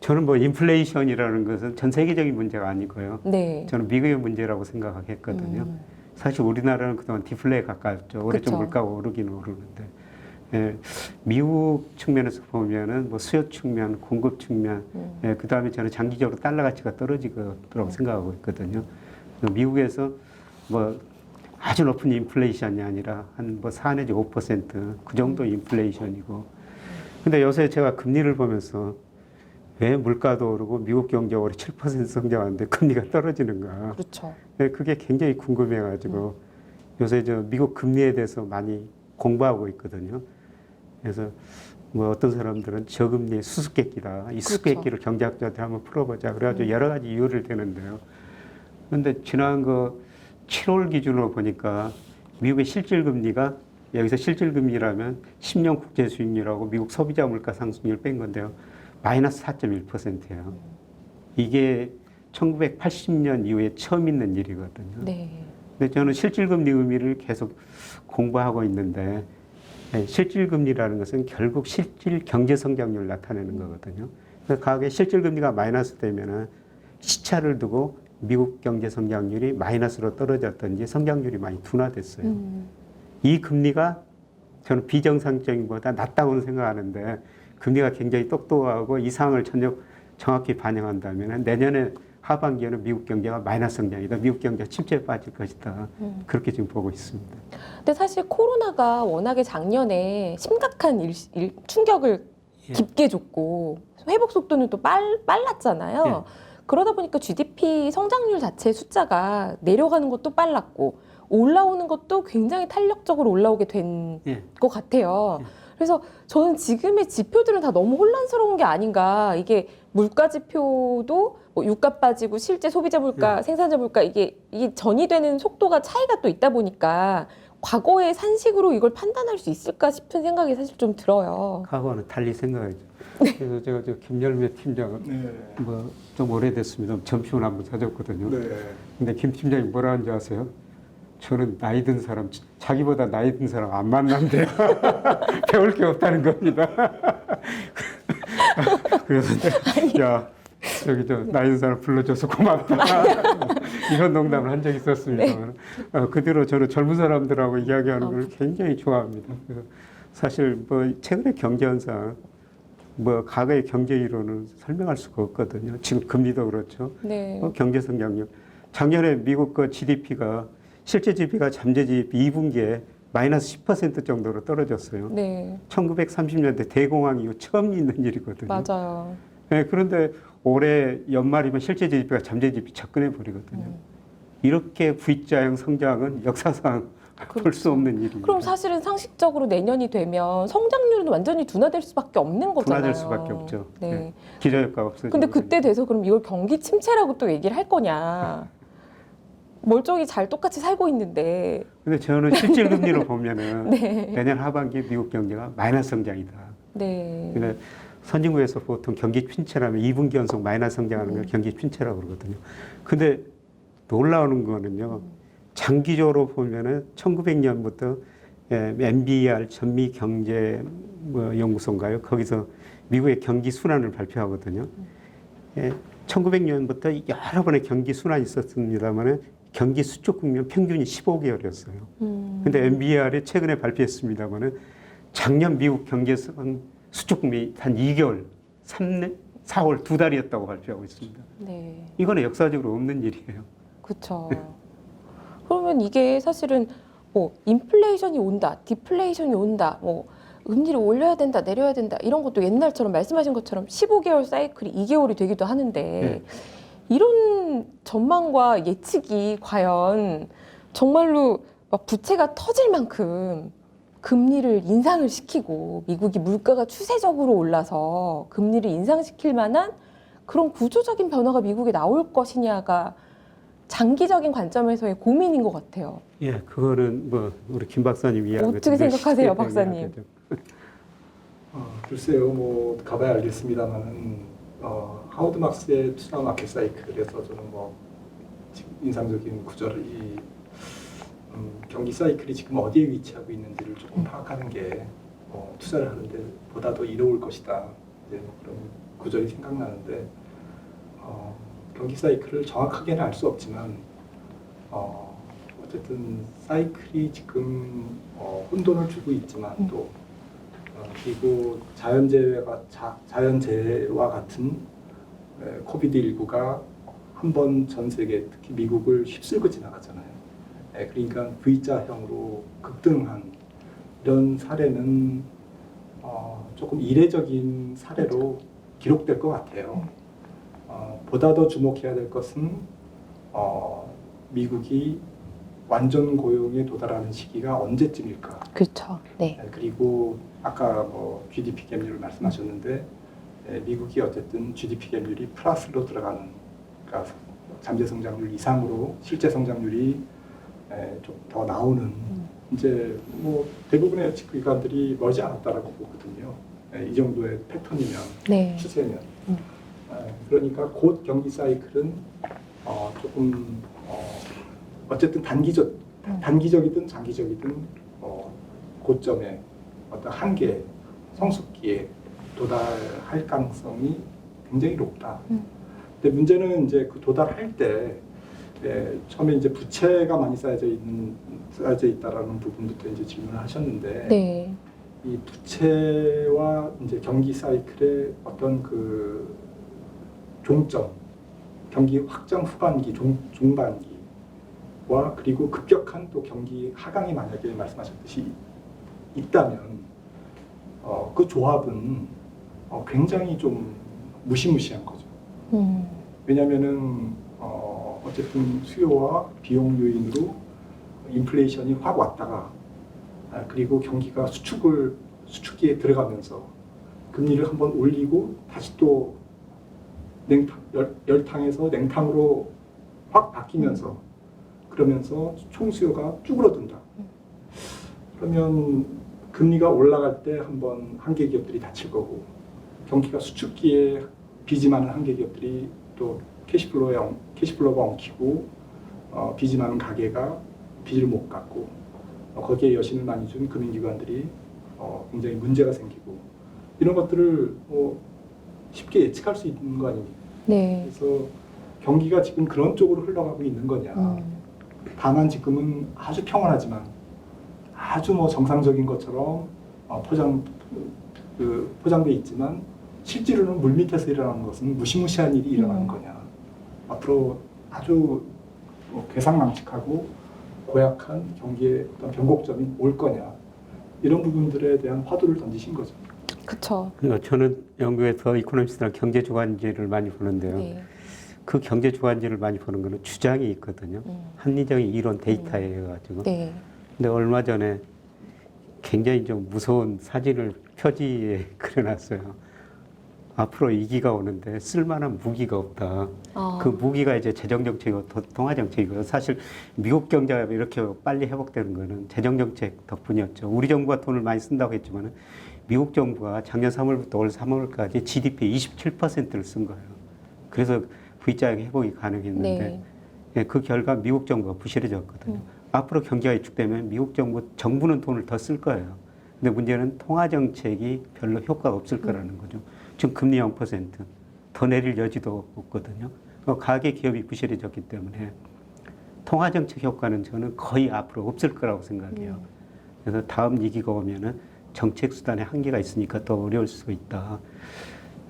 저는 뭐 인플레이션이라는 것은 전 세계적인 문제가 아니고요. 네. 저는 미국의 문제라고 생각했거든요. 사실 우리나라는 그동안 디플레에 가까웠죠. 올해 좀 그쵸. 물가가 오르긴 오르는데. 예, 미국 측면에서 보면은 뭐 수요 측면, 공급 측면, 예, 그 다음에 저는 장기적으로 달러 가치가 떨어지거라고 생각하고 있거든요. 미국에서 뭐 아주 높은 인플레이션이 아니라 한 뭐 4 내지 5%그 정도 인플레이션이고. 근데 요새 제가 금리를 보면서 왜 물가도 오르고 미국 경제가 올해 7% 성장하는데 금리가 떨어지는가. 그렇죠. 네, 그게 굉장히 궁금해가지고 요새 저 미국 금리에 대해서 많이 공부하고 있거든요. 그래서 뭐 어떤 사람들은 저금리 수수께끼다. 이 수수께끼를 경제학자한테 한번 풀어보자. 그래가지고 여러 가지 이유를 대는데요. 그런데 지난 그 7월 기준으로 보니까 미국의 실질금리가 여기서 실질금리라면 10년 국제 수익률하고 미국 소비자 물가 상승률 뺀 건데요. 마이너스 4.1%예요. 이게 1980년 이후에 처음 있는 일이거든요. 네. 근데 저는 실질금리 의미를 계속 공부하고 있는데 실질금리라는 것은 결국 실질 경제성장률을 나타내는 거거든요. 그래서 과거에 실질금리가 마이너스 되면은 시차를 두고 미국 경제성장률이 마이너스로 떨어졌든지 성장률이 많이 둔화됐어요. 이 금리가 저는 비정상적인보다 낮다고는 생각하는데 금리가 굉장히 똑똑하고 이 상황을 정확히 반영한다면 내년에 하반기에는 미국 경제가 마이너스 성장이다. 미국 경제가 침체에 빠질 것이다. 그렇게 지금 보고 있습니다. 근데 사실 코로나가 워낙에 작년에 심각한 충격을 예. 깊게 줬고 회복 속도는 또 빨랐잖아요. 예. 그러다 보니까 GDP 성장률 자체 숫자가 내려가는 것도 빨랐고 올라오는 것도 굉장히 탄력적으로 올라오게 된 것 예. 같아요. 예. 그래서 저는 지금의 지표들은 다 너무 혼란스러운 게 아닌가. 이게 물가 지표도 뭐 유가 빠지고 실제 소비자 물가, 생산자 물가 이게 전이되는 속도가 차이가 또 있다 보니까 과거의 산식으로 이걸 판단할 수 있을까 싶은 생각이 사실 좀 들어요. 과거와는 달리 생각하죠. 그래서 제가 저 김열매 팀장은 네. 뭐 좀 오래됐습니다. 점심을 한번 사줬거든요. 네. 근데 김 팀장이 뭐라 하는지 아세요? 저는 나이 든 사람, 자기보다 나이 든 사람 안 만난대요. 배울 게 없다는 겁니다. 그래서 야, 여기 저 나이 든 사람 불러줘서 고맙다. 이런 농담을 한 적이 있었습니다. 그 뒤로 저는 젊은 사람들하고 이야기하는 걸 굉장히 좋아합니다. 그래서 사실 뭐 최근의 경제 현상, 뭐 과거의 경제 이론은 설명할 수가 없거든요. 지금 금리도 그렇죠. 네. 경제 성장률. 작년에 미국 그 GDP가 실제 GDP가 잠재 GDP 2분기에 마이너스 10% 정도로 떨어졌어요. 네. 1930년대 대공황 이후 처음 있는 일이거든요. 맞아요. 네, 그런데 올해 연말이면 실제 GDP가 잠재 GDP 접근해 버리거든요. 이렇게 V자형 성장은 역사상 볼 수 없는 일입니다. 그럼 사실은 상식적으로 내년이 되면 성장률은 완전히 둔화될 수밖에 없는 거잖아요. 둔화될 수밖에 없죠. 네. 네. 기저효과가 없어지고. 근데 그때 돼서 그럼 이걸 경기 침체라고 또 얘기를 할 거냐? 멀쩡히 잘 똑같이 살고 있는데. 근데 저는 실질 금리로 보면은 네. 내년 하반기 미국 경제가 마이너스 성장이다. 네. 근데 선진국에서 보통 경기 침체라면 2분기 연속 마이너스 성장하는 걸 경기 침체라고 그러거든요. 근데 놀라운 거는요. 장기적으로 보면은 1900년부터 NBER 전미 경제 연구소인가요? 거기서 미국의 경기 순환을 발표하거든요. 1900년부터 여러 번의 경기 순환이 있었습니다만은 경기 수축 국면 평균이 15개월이었어요. 근데 NBER이 최근에 발표했습니다만은 작년 미국 경제 수축 국면이 한 2개월, 4월 2달이었다고 발표하고 있습니다. 네. 이거는 역사적으로 없는 일이에요. 그렇죠. 그러면 이게 사실은 뭐 인플레이션이 온다, 디플레이션이 온다, 뭐 금리를 올려야 된다, 내려야 된다 이런 것도 옛날처럼 말씀하신 것처럼 15개월 사이클이 2개월이 되기도 하는데 이런 전망과 예측이 과연 정말로 막 부채가 터질 만큼 금리를 인상을 시키고 미국이 물가가 추세적으로 올라서 금리를 인상시킬 만한 그런 구조적인 변화가 미국에 나올 것이냐가 장기적인 관점에서의 고민인 것 같아요. 예, 그거는 뭐 우리 김 박사님 이야기 어떻게 생각하세요, 박사님? 글쎄요, 뭐 가봐야 알겠습니다만은 하워드 막스의 투자 마켓 사이클에서 저는 뭐 지금 인상적인 구절을 경기 사이클이 지금 어디에 위치하고 있는지를 조금 파악하는 게 투자를 하는데 보다 더 이로울 것이다. 이제 뭐 그런 구절이 생각나는데 경기 사이클을 정확하게는 알 수 없지만 어쨌든 사이클이 지금 혼돈을 주고 있지만 또 그리고 자연재해와 같은 코비드19가 한 번 전 세계 특히 미국을 휩쓸고 지나가잖아요. 그러니까 V자형으로 급등한 이런 사례는 조금 이례적인 사례로 기록될 것 같아요. 보다 더 주목해야 될 것은 미국이 완전 고용에 도달하는 시기가 언제쯤일까? 그렇죠. 네. 그리고 아까 뭐 GDP 갭률을 말씀하셨는데 미국이 어쨌든 GDP 갭률이 플러스로 들어가는, 그러니까 잠재 성장률 이상으로 실제 성장률이 좀 더 나오는 이제 뭐 대부분의 예측 기관들이 멀지 않았다라고 보거든요. 이 정도의 패턴이면 네. 추세면. 그러니까 곧 경기 사이클은 조금 어쨌든 단기적이든 장기적이든 고점에 어떤 한계, 성숙기에 도달할 가능성이 굉장히 높다. 근데 문제는 이제 그 도달할 때 처음에 이제 부채가 많이 쌓여져 있다라는 부분부터 이제 질문을 하셨는데 네. 이 부채와 이제 경기 사이클의 어떤 그 종점, 경기 확장 후반기, 중반기와 그리고 급격한 또 경기 하강이 만약에 말씀하셨듯이 있다면 그 조합은 굉장히 좀 무시무시한 거죠. 왜냐하면은 어쨌든 수요와 비용 요인으로 인플레이션이 확 왔다가 그리고 경기가 수축기에 들어가면서 금리를 한번 올리고 다시 또 열탕에서 냉탕으로 확 바뀌면서 그러면서 총수요가 쭈그러든다. 그러면 금리가 올라갈 때 한번 한계 기업들이 다칠 거고 경기가 수축기에 빚이 많은 한계 기업들이 또 캐시플로가 엉키고 빚이 많은 가게가 빚을 못 갚고 거기에 여신을 많이 준 금융기관들이 굉장히 문제가 생기고 이런 것들을 쉽게 예측할 수 있는 거 아닙니까? 네. 그래서 경기가 지금 그런 쪽으로 흘러가고 있는 거냐. 다만 지금은 아주 평온하지만 아주 뭐 정상적인 것처럼 포장돼 있지만 실제로는 물밑에서 일어나는 것은 무시무시한 일이 일어나는 거냐. 앞으로 아주 괴상망측하고 고약한 경기의 어떤 변곡점이 올 거냐. 이런 부분들에 대한 화두를 던지신 거죠. 그렇죠. 그러니까 저는 영국에서 이코노미스트랑 경제 주관지를 많이 보는데요. 네. 그 경제 주관지를 많이 보는 거는 주장이 있거든요. 합리적인 이론 데이터에 가지고. 네. 근데 얼마 전에 굉장히 좀 무서운 사진을 표지에 그려놨어요. 앞으로 위기가 오는데 쓸만한 무기가 없다. 그 무기가 이제 재정정책이고 통화정책이고요. 사실 미국 경제가 이렇게 빨리 회복되는 거는 재정정책 덕분이었죠. 우리 정부가 돈을 많이 쓴다고 했지만 미국 정부가 작년 3월부터 올 3월까지 GDP의 27%를 쓴 거예요. 그래서 V자형 회복이 가능했는데 네. 예, 그 결과 미국 정부가 부실해졌거든요. 앞으로 경기가 위축되면 미국 정부는 돈을 더 쓸 거예요. 근데 문제는 통화정책이 별로 효과가 없을 거라는 거죠. 지금 금리 0%, 더 내릴 여지도 없거든요. 가계 기업이 부실해졌기 때문에 통화정책 효과는 저는 거의 앞으로 없을 거라고 생각해요. 그래서 다음 위기가 오면은 정책 수단에 한계가 있으니까 더 어려울 수 있다.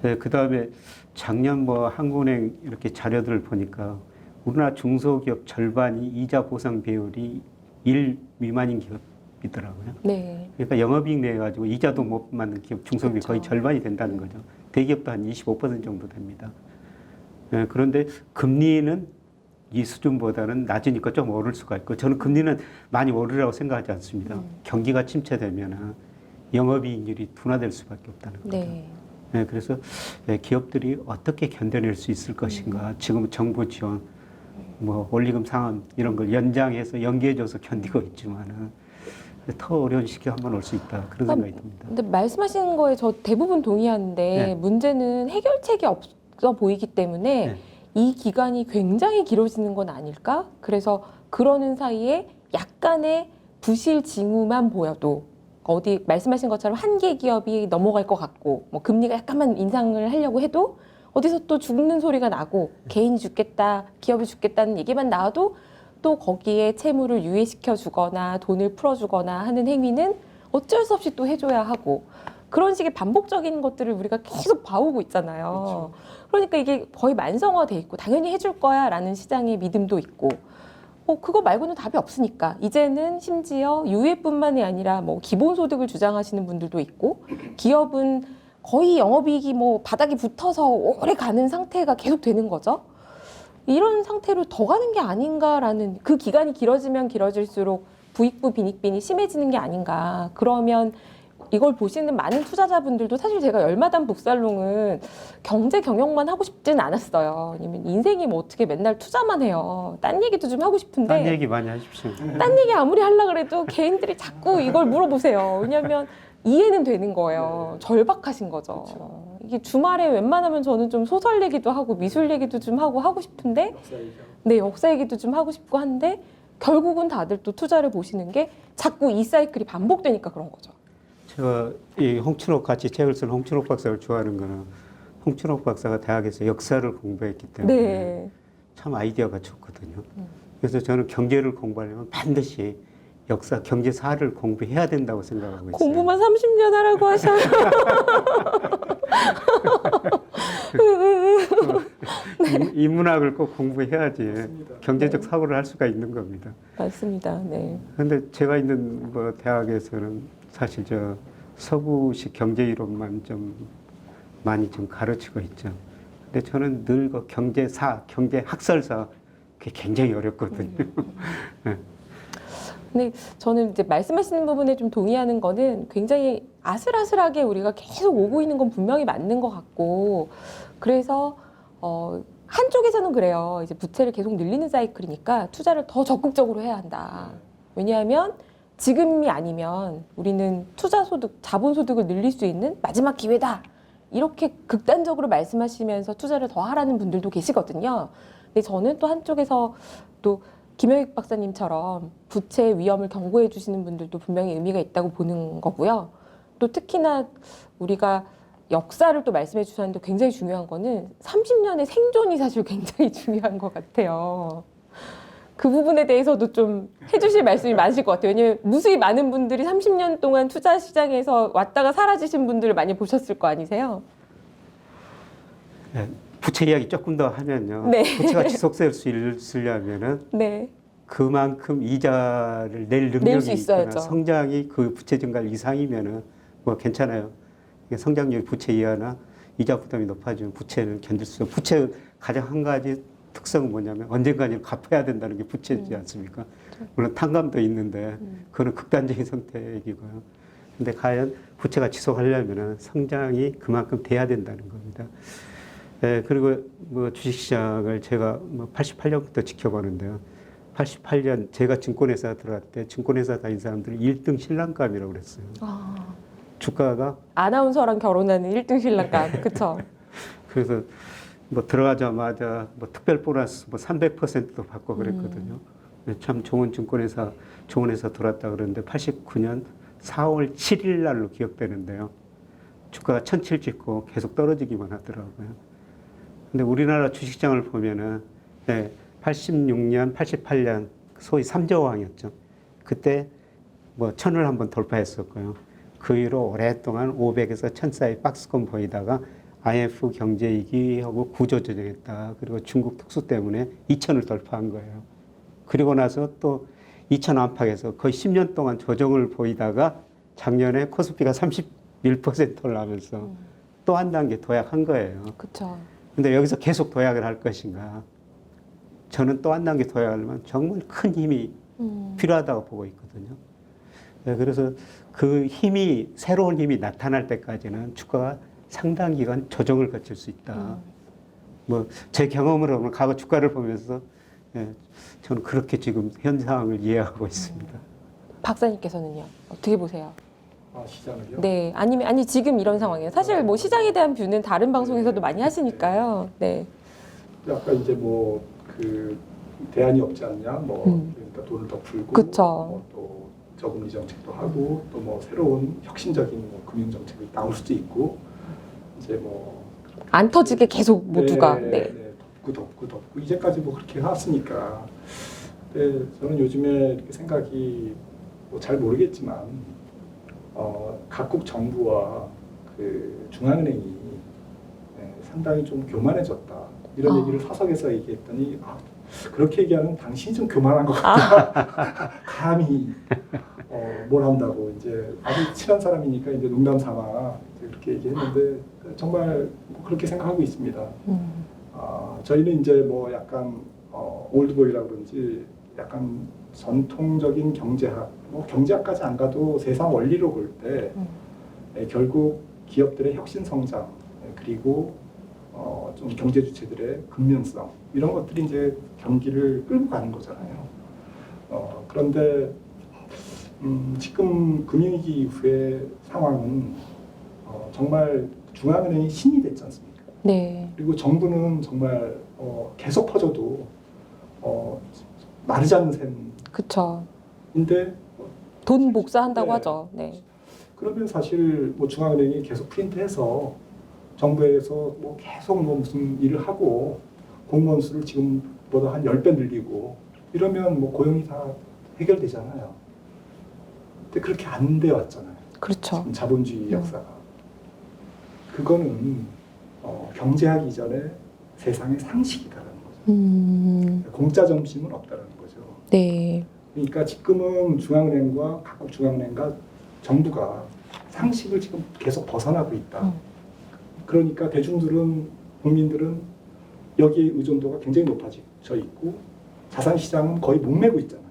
그 다음에 작년 뭐 한국은행 이렇게 자료들을 보니까 우리나라 중소기업 절반이 이자 보상 비율이 1 미만인 기업이더라고요. 네. 그러니까 영업이익 내 가지고 이자도 못 받는 기업, 중소기업이 그렇죠. 거의 절반이 된다는 거죠. 대기업도 한 25% 정도 됩니다. 그런데 금리는 이 수준보다는 낮으니까 좀 오를 수가 있고 저는 금리는 많이 오르라고 생각하지 않습니다. 경기가 침체되면 영업이익률이 둔화될 수밖에 없다는 거죠. 네. 네, 그래서 기업들이 어떻게 견뎌낼 수 있을 것인가. 지금 정부 지원, 뭐 원리금 상환 이런 걸 연장해서 연계해줘서 견디고 있지만은 더 어려운 시기가 한번 올 수 있다 그런 생각이 듭니다. 근데 말씀하시는 거에 저 대부분 동의하는데 네. 문제는 해결책이 없어 보이기 때문에 네. 이 기간이 굉장히 길어지는 건 아닐까? 그래서 그러는 사이에 약간의 부실 징후만 보여도 어디 말씀하신 것처럼 한 개 기업이 넘어갈 것 같고 뭐 금리가 약간만 인상을 하려고 해도 어디서 또 죽는 소리가 나고 개인이 죽겠다, 기업이 죽겠다는 얘기만 나와도 또 거기에 채무를 유예시켜 주거나 돈을 풀어 주거나 하는 행위는 어쩔 수 없이 또 해줘야 하고 그런 식의 반복적인 것들을 우리가 계속 봐오고 있잖아요. 그러니까 이게 거의 만성화돼 있고 당연히 해줄 거야라는 시장의 믿음도 있고 그거 말고는 답이 없으니까 이제는 심지어 유예뿐만이 아니라 뭐 기본소득을 주장하시는 분들도 있고 기업은 거의 영업이익이 뭐 바닥에 붙어서 오래 가는 상태가 계속 되는 거죠. 이런 상태로 더 가는 게 아닌가라는 그 기간이 길어지면 길어질수록 부익부 빈익빈이 심해지는 게 아닌가. 그러면 이걸 보시는 많은 투자자분들도 사실 제가 열마담 북살롱은 경제 경영만 하고 싶진 않았어요. 왜냐면 인생이 뭐 어떻게 맨날 투자만 해요. 딴 얘기도 좀 하고 싶은데 딴 얘기 많이 하십시오. 딴 얘기 아무리 하려고 그래도 개인들이 자꾸 이걸 물어보세요. 왜냐면 이해는 되는 거예요. 절박하신 거죠. 그렇죠. 이게 주말에 웬만하면 저는 좀 소설 얘기도 하고 미술 얘기도 좀 하고 싶은데 네, 역사 얘기도 좀 하고 싶고 한데 결국은 다들 또 투자를 보시는 게 자꾸 이 사이클이 반복되니까 그런 거죠. 제가 이 홍춘옥 같이 책을 쓴 홍춘옥 박사를 좋아하는 거는 홍춘옥 박사가 대학에서 역사를 공부했기 때문에 네. 참 아이디어가 좋거든요. 그래서 저는 경제를 공부하려면 반드시 역사, 경제사를 공부해야 된다고 생각하고 있어요. 공부만 30년 하라고 하셔요. 인문학을 꼭 공부해야지 맞습니다. 경제적 사고를 할 수가 있는 겁니다. 맞습니다. 네. 그런데 제가 있는 뭐 대학에서는 사실 저 서구식 경제 이론만 좀 많이 좀 가르치고 있죠. 근데 저는 늘 그 경제사, 경제 학설사 그게 굉장히 어렵거든요. 네. 근데 저는 이제 말씀하시는 부분에 좀 동의하는 거는 굉장히 아슬아슬하게 우리가 계속 오고 있는 건 분명히 맞는 것 같고 그래서 한쪽에서는 그래요. 이제 부채를 계속 늘리는 사이클이니까 투자를 더 적극적으로 해야 한다. 왜냐하면 지금이 아니면 우리는 투자 소득, 자본 소득을 늘릴 수 있는 마지막 기회다. 이렇게 극단적으로 말씀하시면서 투자를 더 하라는 분들도 계시거든요. 근데 저는 또 한쪽에서 또 김영익 박사님처럼 부채 위험을 경고해 주시는 분들도 분명히 의미가 있다고 보는 거고요. 또 특히나 우리가 역사를 또 말씀해 주셨는데 굉장히 중요한 거는 30년의 생존이 사실 굉장히 중요한 것 같아요. 그 부분에 대해서도 좀 해주실 말씀이 많으실 것 같아요. 왜냐하면 무수히 많은 분들이 30년 동안 투자 시장에서 왔다가 사라지신 분들을 많이 보셨을 거 아니세요? 네, 부채 이야기 조금 더 하면요. 네. 부채가 지속될 수 있으려면은 네. 그만큼 이자를 낼 낼 능력이 수 있거나 있어야죠. 성장이 그 부채 증가 이상이면은 뭐 괜찮아요. 이게 성장률 부채 이하나 이자 부담이 높아지면 부채는 견딜 수 있어요. 부채 가장 한 가지 특성은 뭐냐면 언젠가는 갚아야 된다는 게 부채지 않습니까? 물론 탕감도 있는데 그거는 극단적인 선택이고요. 근데 과연 부채가 지속하려면은 성장이 그만큼 돼야 된다는 겁니다. 그리고 뭐 주식시장을 제가 뭐 88년부터 지켜보는데요. 88년 제가 증권회사 들어갈 때 증권회사 다닌 사람들이 1등 신랑감이라고 그랬어요. 주가가 아나운서랑 결혼하는 1등 신랑감, 그쵸? 그래서 뭐 들어가자마자 뭐 특별 보너스 뭐 300%도 받고 그랬거든요. 참 좋은 증권회사, 좋은 회사 들어왔다 그러는데 89년 4월 7일 날로 기억되는데요. 주가가 1000칠 찍고 계속 떨어지기만 하더라고요. 근데 우리나라 주식시장을 보면은 86년, 88년 소위 3조왕이었죠. 그때 뭐 1000을 한번 돌파했었고요. 그 이후로 오랫동안 500에서 1000 사이 박스권 보이다가 IMF 경제위기하고 구조조정했다. 그리고 중국 특수 때문에 2000을 돌파한 거예요. 그리고 나서 또 2000 안팎에서 거의 10년 동안 조정을 보이다가 작년에 코스피가 31% 올라가면서 또 한 단계 도약한 거예요. 그쵸. 근데 여기서 계속 도약을 할 것인가? 저는 또 한 단계 더 가려면 정말 큰 힘이 필요하다고 보고 있거든요. 네, 그래서 그 힘이, 새로운 힘이 나타날 때까지는 주가가 상당 기간 조정을 거칠 수 있다. 뭐 제 경험으로 보면 과거 주가를 보면서 예, 저는 그렇게 지금 현 상황을 이해하고 있습니다. 박사님께서는요? 어떻게 보세요? 시장을요? 네, 아니 지금 이런 상황이에요. 사실 뭐 시장에 대한 뷰는 다른 방송에서도 많이 하시니까요. 네. 아까 이제 뭐 그 대안이 없지 않냐, 뭐 그러니까 돈을 더 풀고, 그쵸. 뭐또 저금리 정책도 하고, 또 뭐 새로운 혁신적인 뭐 금융 정책이 나올 수도 있고, 이제 뭐 안 터지게 계속 모두가. 네. 덮고 이제까지 뭐 그렇게 해왔으니까. 근데 저는 요즘에 이렇게 생각이 뭐 잘 모르겠지만 각국 정부와 그 중앙은행이 상당히 좀 교만해졌다. 이런 얘기를 사석에서 얘기했더니 그렇게 얘기하는 당신이 좀 교만한 것 같다. 감히 뭘 한다고 이제 아주 친한 사람이니까 이제 농담 삼아 이제 그렇게 얘기했는데 정말 그렇게 생각하고 있습니다. 저희는 이제 뭐 약간 올드보이라 그런지 약간 전통적인 경제학, 뭐 경제학까지 안 가도 세상 원리로 볼 때 결국 기업들의 혁신 성장 그리고 좀 경제 주체들의 근면성 이런 것들이 이제 경기를 끌고 가는 거잖아요. 그런데 지금 금융위기 이후의 상황은 정말 중앙은행이 신이 됐지 않습니까? 네. 그리고 정부는 정말 계속 퍼져도 마르지 않는 그쵸. 셈인데 돈 복사한다고 네. 하죠. 네. 그러면 사실 뭐 중앙은행이 계속 프린트해서 정부에서 뭐 계속 뭐 무슨 일을 하고 공무원 수를 지금보다 한 10배 늘리고 이러면 뭐 고용이 다 해결되잖아요. 근데 그렇게 안 돼 왔잖아요. 그렇죠. 지금 자본주의 역사가. 그거는 경제학 이전에 세상의 상식이다라는 거죠. 공짜 점심은 없다라는 거죠. 네. 그러니까 지금은 중앙은행과 각국 중앙은행과 정부가 상식을 지금 계속 벗어나고 있다. 그러니까 대중들은 국민들은 여기에 의존도가 굉장히 높아져 있고 자산시장은 거의 목매고 있잖아요.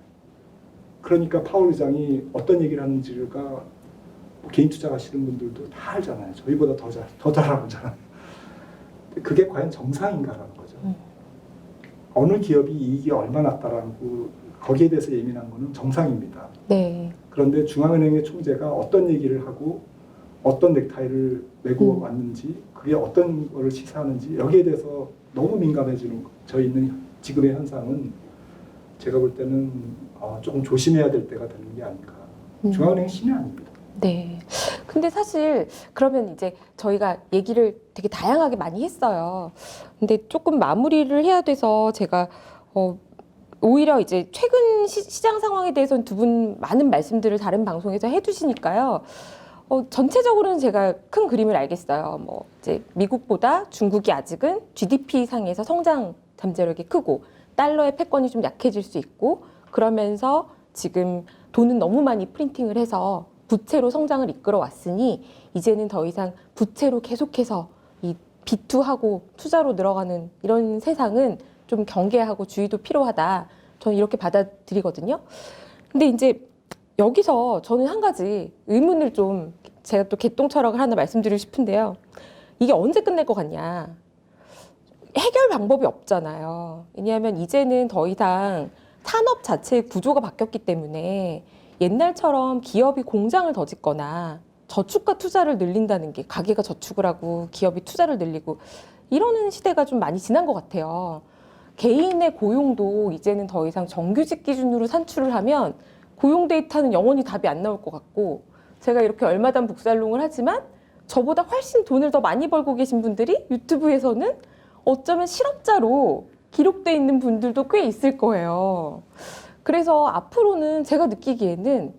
그러니까 파월 의장이 어떤 얘기를 하는지가 뭐 개인 투자하시는 분들도 다 알잖아요. 저희보다 더 잘 알잖아요. 그게 과연 정상인가라는 거죠. 어느 기업이 이익이 얼마 났다라고 거기에 대해서 예민한 거는 정상입니다. 네. 그런데 중앙은행의 총재가 어떤 얘기를 하고 어떤 넥타이를 메고 왔는지 그게 어떤 거를 시사하는지 여기에 대해서 너무 민감해지는 저희는 지금의 현상은 제가 볼 때는 조금 조심해야 될 때가 되는 게 아닌가. 중앙은행 신이 아닙니다. 네. 근데 사실 그러면 이제 저희가 얘기를 되게 다양하게 많이 했어요. 근데 조금 마무리를 해야 돼서 제가 오히려 이제 최근 시장 상황에 대해서는 두 분 많은 말씀들을 다른 방송에서 해주시니까요. 전체적으로는 제가 큰 그림을 알겠어요. 뭐 이제 미국보다 중국이 아직은 GDP 상에서 성장 잠재력이 크고 달러의 패권이 좀 약해질 수 있고 그러면서 지금 돈은 너무 많이 프린팅을 해서 부채로 성장을 이끌어 왔으니 이제는 더 이상 부채로 계속해서 이 비투하고 투자로 늘어가는 이런 세상은 좀 경계하고 주의도 필요하다. 저는 이렇게 받아들이거든요. 근데 이제 여기서 저는 한 가지 의문을 좀 제가 또 개똥철학을 하나 말씀드리고 싶은데요. 이게 언제 끝날 것 같냐. 해결 방법이 없잖아요. 왜냐하면 이제는 더 이상 산업 자체의 구조가 바뀌었기 때문에 옛날처럼 기업이 공장을 더 짓거나 저축과 투자를 늘린다는 게 가게가 저축을 하고 기업이 투자를 늘리고 이러는 시대가 좀 많이 지난 것 같아요. 개인의 고용도 이제는 더 이상 정규직 기준으로 산출을 하면 고용 데이터는 영원히 답이 안 나올 것 같고 제가 이렇게 얼마단 북살롱을 하지만 저보다 훨씬 돈을 더 많이 벌고 계신 분들이 유튜브에서는 어쩌면 실업자로 기록돼 있는 분들도 꽤 있을 거예요. 그래서 앞으로는 제가 느끼기에는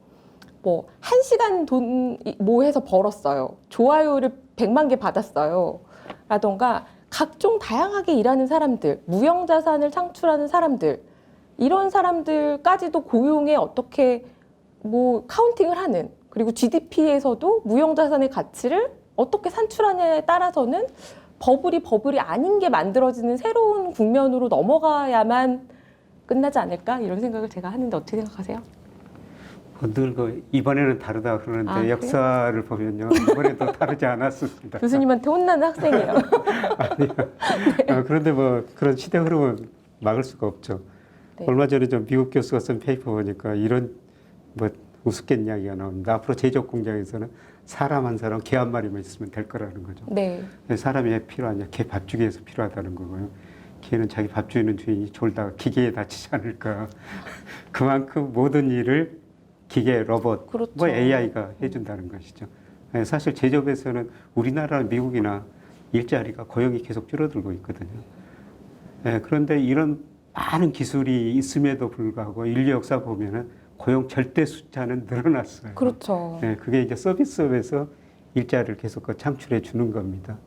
뭐 1시간 돈 뭐 해서 벌었어요. 좋아요를 100만 개 받았어요. 라던가 각종 다양하게 일하는 사람들, 무형자산을 창출하는 사람들 이런 사람들까지도 고용에 어떻게 뭐 카운팅을 하는 그리고 GDP에서도 무형자산의 가치를 어떻게 산출하냐에 따라서는 버블이 아닌 게 만들어지는 새로운 국면으로 넘어가야만 끝나지 않을까 이런 생각을 제가 하는데 어떻게 생각하세요? 늘 이번에는 다르다 그러는데 아, 그래요? 역사를 보면요 이번에도 다르지 않았습니다. 교수님한테 혼나는 학생이에요. 그런데 뭐 그런 시대 흐름은 막을 수가 없죠. 네. 얼마 전에 좀 미국 교수가 쓴 페이퍼 보니까 이런 뭐 우습게 이야기가 나옵니다. 앞으로 제조업 공장에서는 사람 한 사람, 개 한 마리만 있으면 될 거라는 거죠. 네. 사람이 왜 필요하냐? 개 밥 주기 위해서 필요하다는 거고요. 개는 자기 밥 주는 주인이 졸다가 기계에 다치지 않을까. 그만큼 모든 일을 기계, 로봇, 그렇죠. 뭐 AI가 해준다는 것이죠. 사실 제조업에서는 우리나라나 미국이나 일자리가 고용이 계속 줄어들고 있거든요. 그런데 이런 많은 기술이 있음에도 불구하고 인류 역사 보면은 고용 절대 숫자는 늘어났어요. 그렇죠. 그게 이제 서비스업에서 일자리를 계속 창출해 주는 겁니다.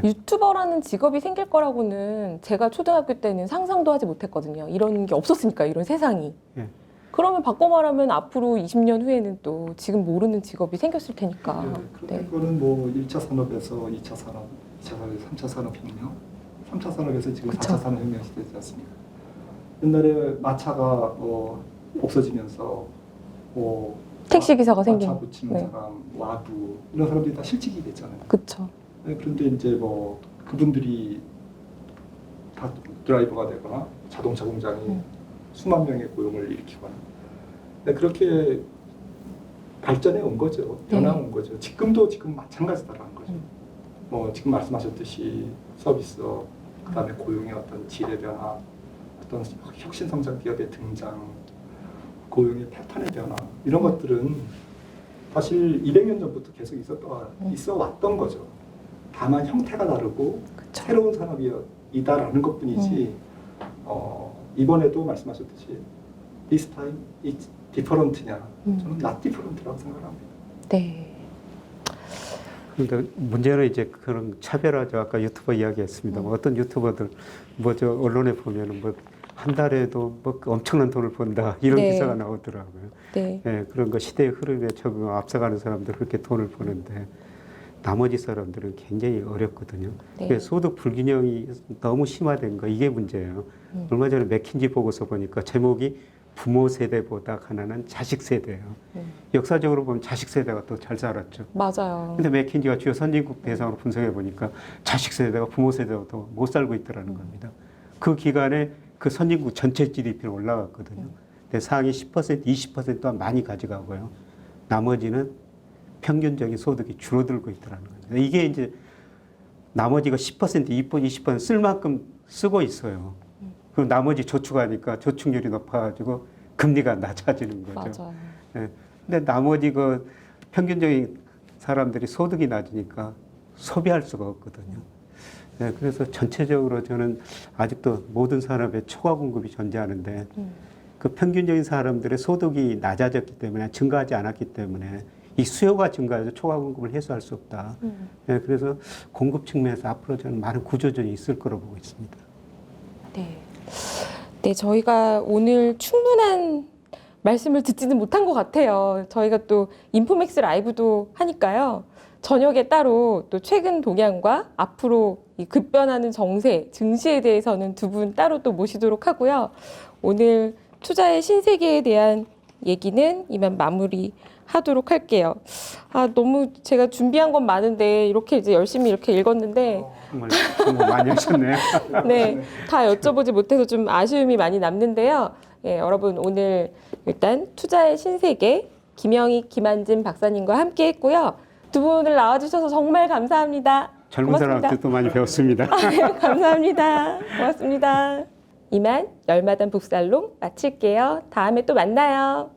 유튜버라는 직업이 생길 거라고는 제가 초등학교 때는 상상도 하지 못했거든요. 이런 게 없었으니까, 이런 세상이. 예. 그러면 바꿔 말하면 앞으로 20년 후에는 또 지금 모르는 직업이 생겼을 테니까. 그런데 네. 그거는 뭐 1차 산업에서 2차 산업, 2차 산업, 3차 산업혁명, 3차 산업에서 지금 그쵸. 4차 산업혁명 시대지 않습니까? 옛날에 마차가 없어지면서 택시 기사가 생긴. 마차 붙이는 네. 사람, 와두 이런 사람들이 다 실직이 됐잖아요. 그쵸. 그런데 이제 뭐 그분들이 다 드라이버가 되거나 자동차 공장이 수만 명의 고용을 일으키거나 그렇게 발전해 온 거죠. 변화 온 거죠. 지금 마찬가지다라는 거죠. 뭐 지금 말씀하셨듯이 서비스업, 그다음에 고용의 어떤 질의 변화, 어떤 혁신 성장 기업의 등장, 고용의 패턴의 변화 이런 것들은 사실 200년 전부터 계속 있어 왔던 거죠. 다만 형태가 다르고 그쵸. 새로운 산업이다라는 것뿐이지 이번에도 말씀하셨듯이 this time it's different냐 저는 not different라고 생각합니다. 네. 그러니까 문제는 이제 그런 차별화죠. 아까 유튜버 이야기했습니다. 어떤 유튜버들 저 언론에 보면은 한 달에도 엄청난 돈을 번다 이런 네. 기사가 나오더라고요. 네. 그런 거 시대의 흐름에 적응 앞서가는 사람들 그렇게 돈을 버는데 나머지 사람들은 굉장히 어렵거든요. 네. 소득 불균형이 너무 심화된 거 이게 문제예요. 얼마 전에 맥킨지 보고서 보니까 제목이 부모 세대보다 가난한 자식 세대예요. 역사적으로 보면 자식 세대가 더 잘 살았죠. 맞아요. 근데 맥킨지가 주요 선진국 대상으로 분석해 보니까 자식 세대가 부모 세대가 더 못 살고 있더라는 겁니다. 그 기간에 그 선진국 전체 GDP는 올라갔거든요. 근데 상위 10%, 20%만 많이 가져가고요. 나머지는 평균적인 소득이 줄어들고 있더라는 겁니다. 이게 이제 나머지가 10%, 20% 쓸 만큼 쓰고 있어요. 그럼 나머지 저축하니까 저축률이 높아가지고 금리가 낮아지는 거죠. 맞아요. 근데 나머지 그 평균적인 사람들이 소득이 낮으니까 소비할 수가 없거든요. 그래서 전체적으로 저는 아직도 모든 산업에 초과 공급이 존재하는데 그 평균적인 사람들의 소득이 낮아졌기 때문에 증가하지 않았기 때문에 이 수요가 증가해서 초과 공급을 해소할 수 없다. 그래서 공급 측면에서 앞으로 저는 많은 구조조정이 있을 거로 보고 있습니다. 네. 네, 저희가 오늘 충분한 말씀을 듣지는 못한 것 같아요. 저희가 또 인포맥스 라이브도 하니까요. 저녁에 따로 또 최근 동향과 앞으로 이 급변하는 정세, 증시에 대해서는 두 분 따로 또 모시도록 하고요. 오늘 투자의 신세계에 대한 얘기는 이만 마무리하도록 할게요. 너무 제가 준비한 건 많은데 이렇게 이제 열심히 이렇게 읽었는데 정말 공부 많이 하셨네요. 네, 다 여쭤보지 못해서 좀 아쉬움이 많이 남는데요. 예, 여러분 오늘 일단 투자의 신세계 김영희, 김한진 박사님과 함께 했고요. 두 분을 나와주셔서 정말 감사합니다. 젊은 고맙습니다. 사람한테 또 많이 배웠습니다. 네, 감사합니다. 고맙습니다. 이만 열마담 북살롱 마칠게요. 다음에 또 만나요.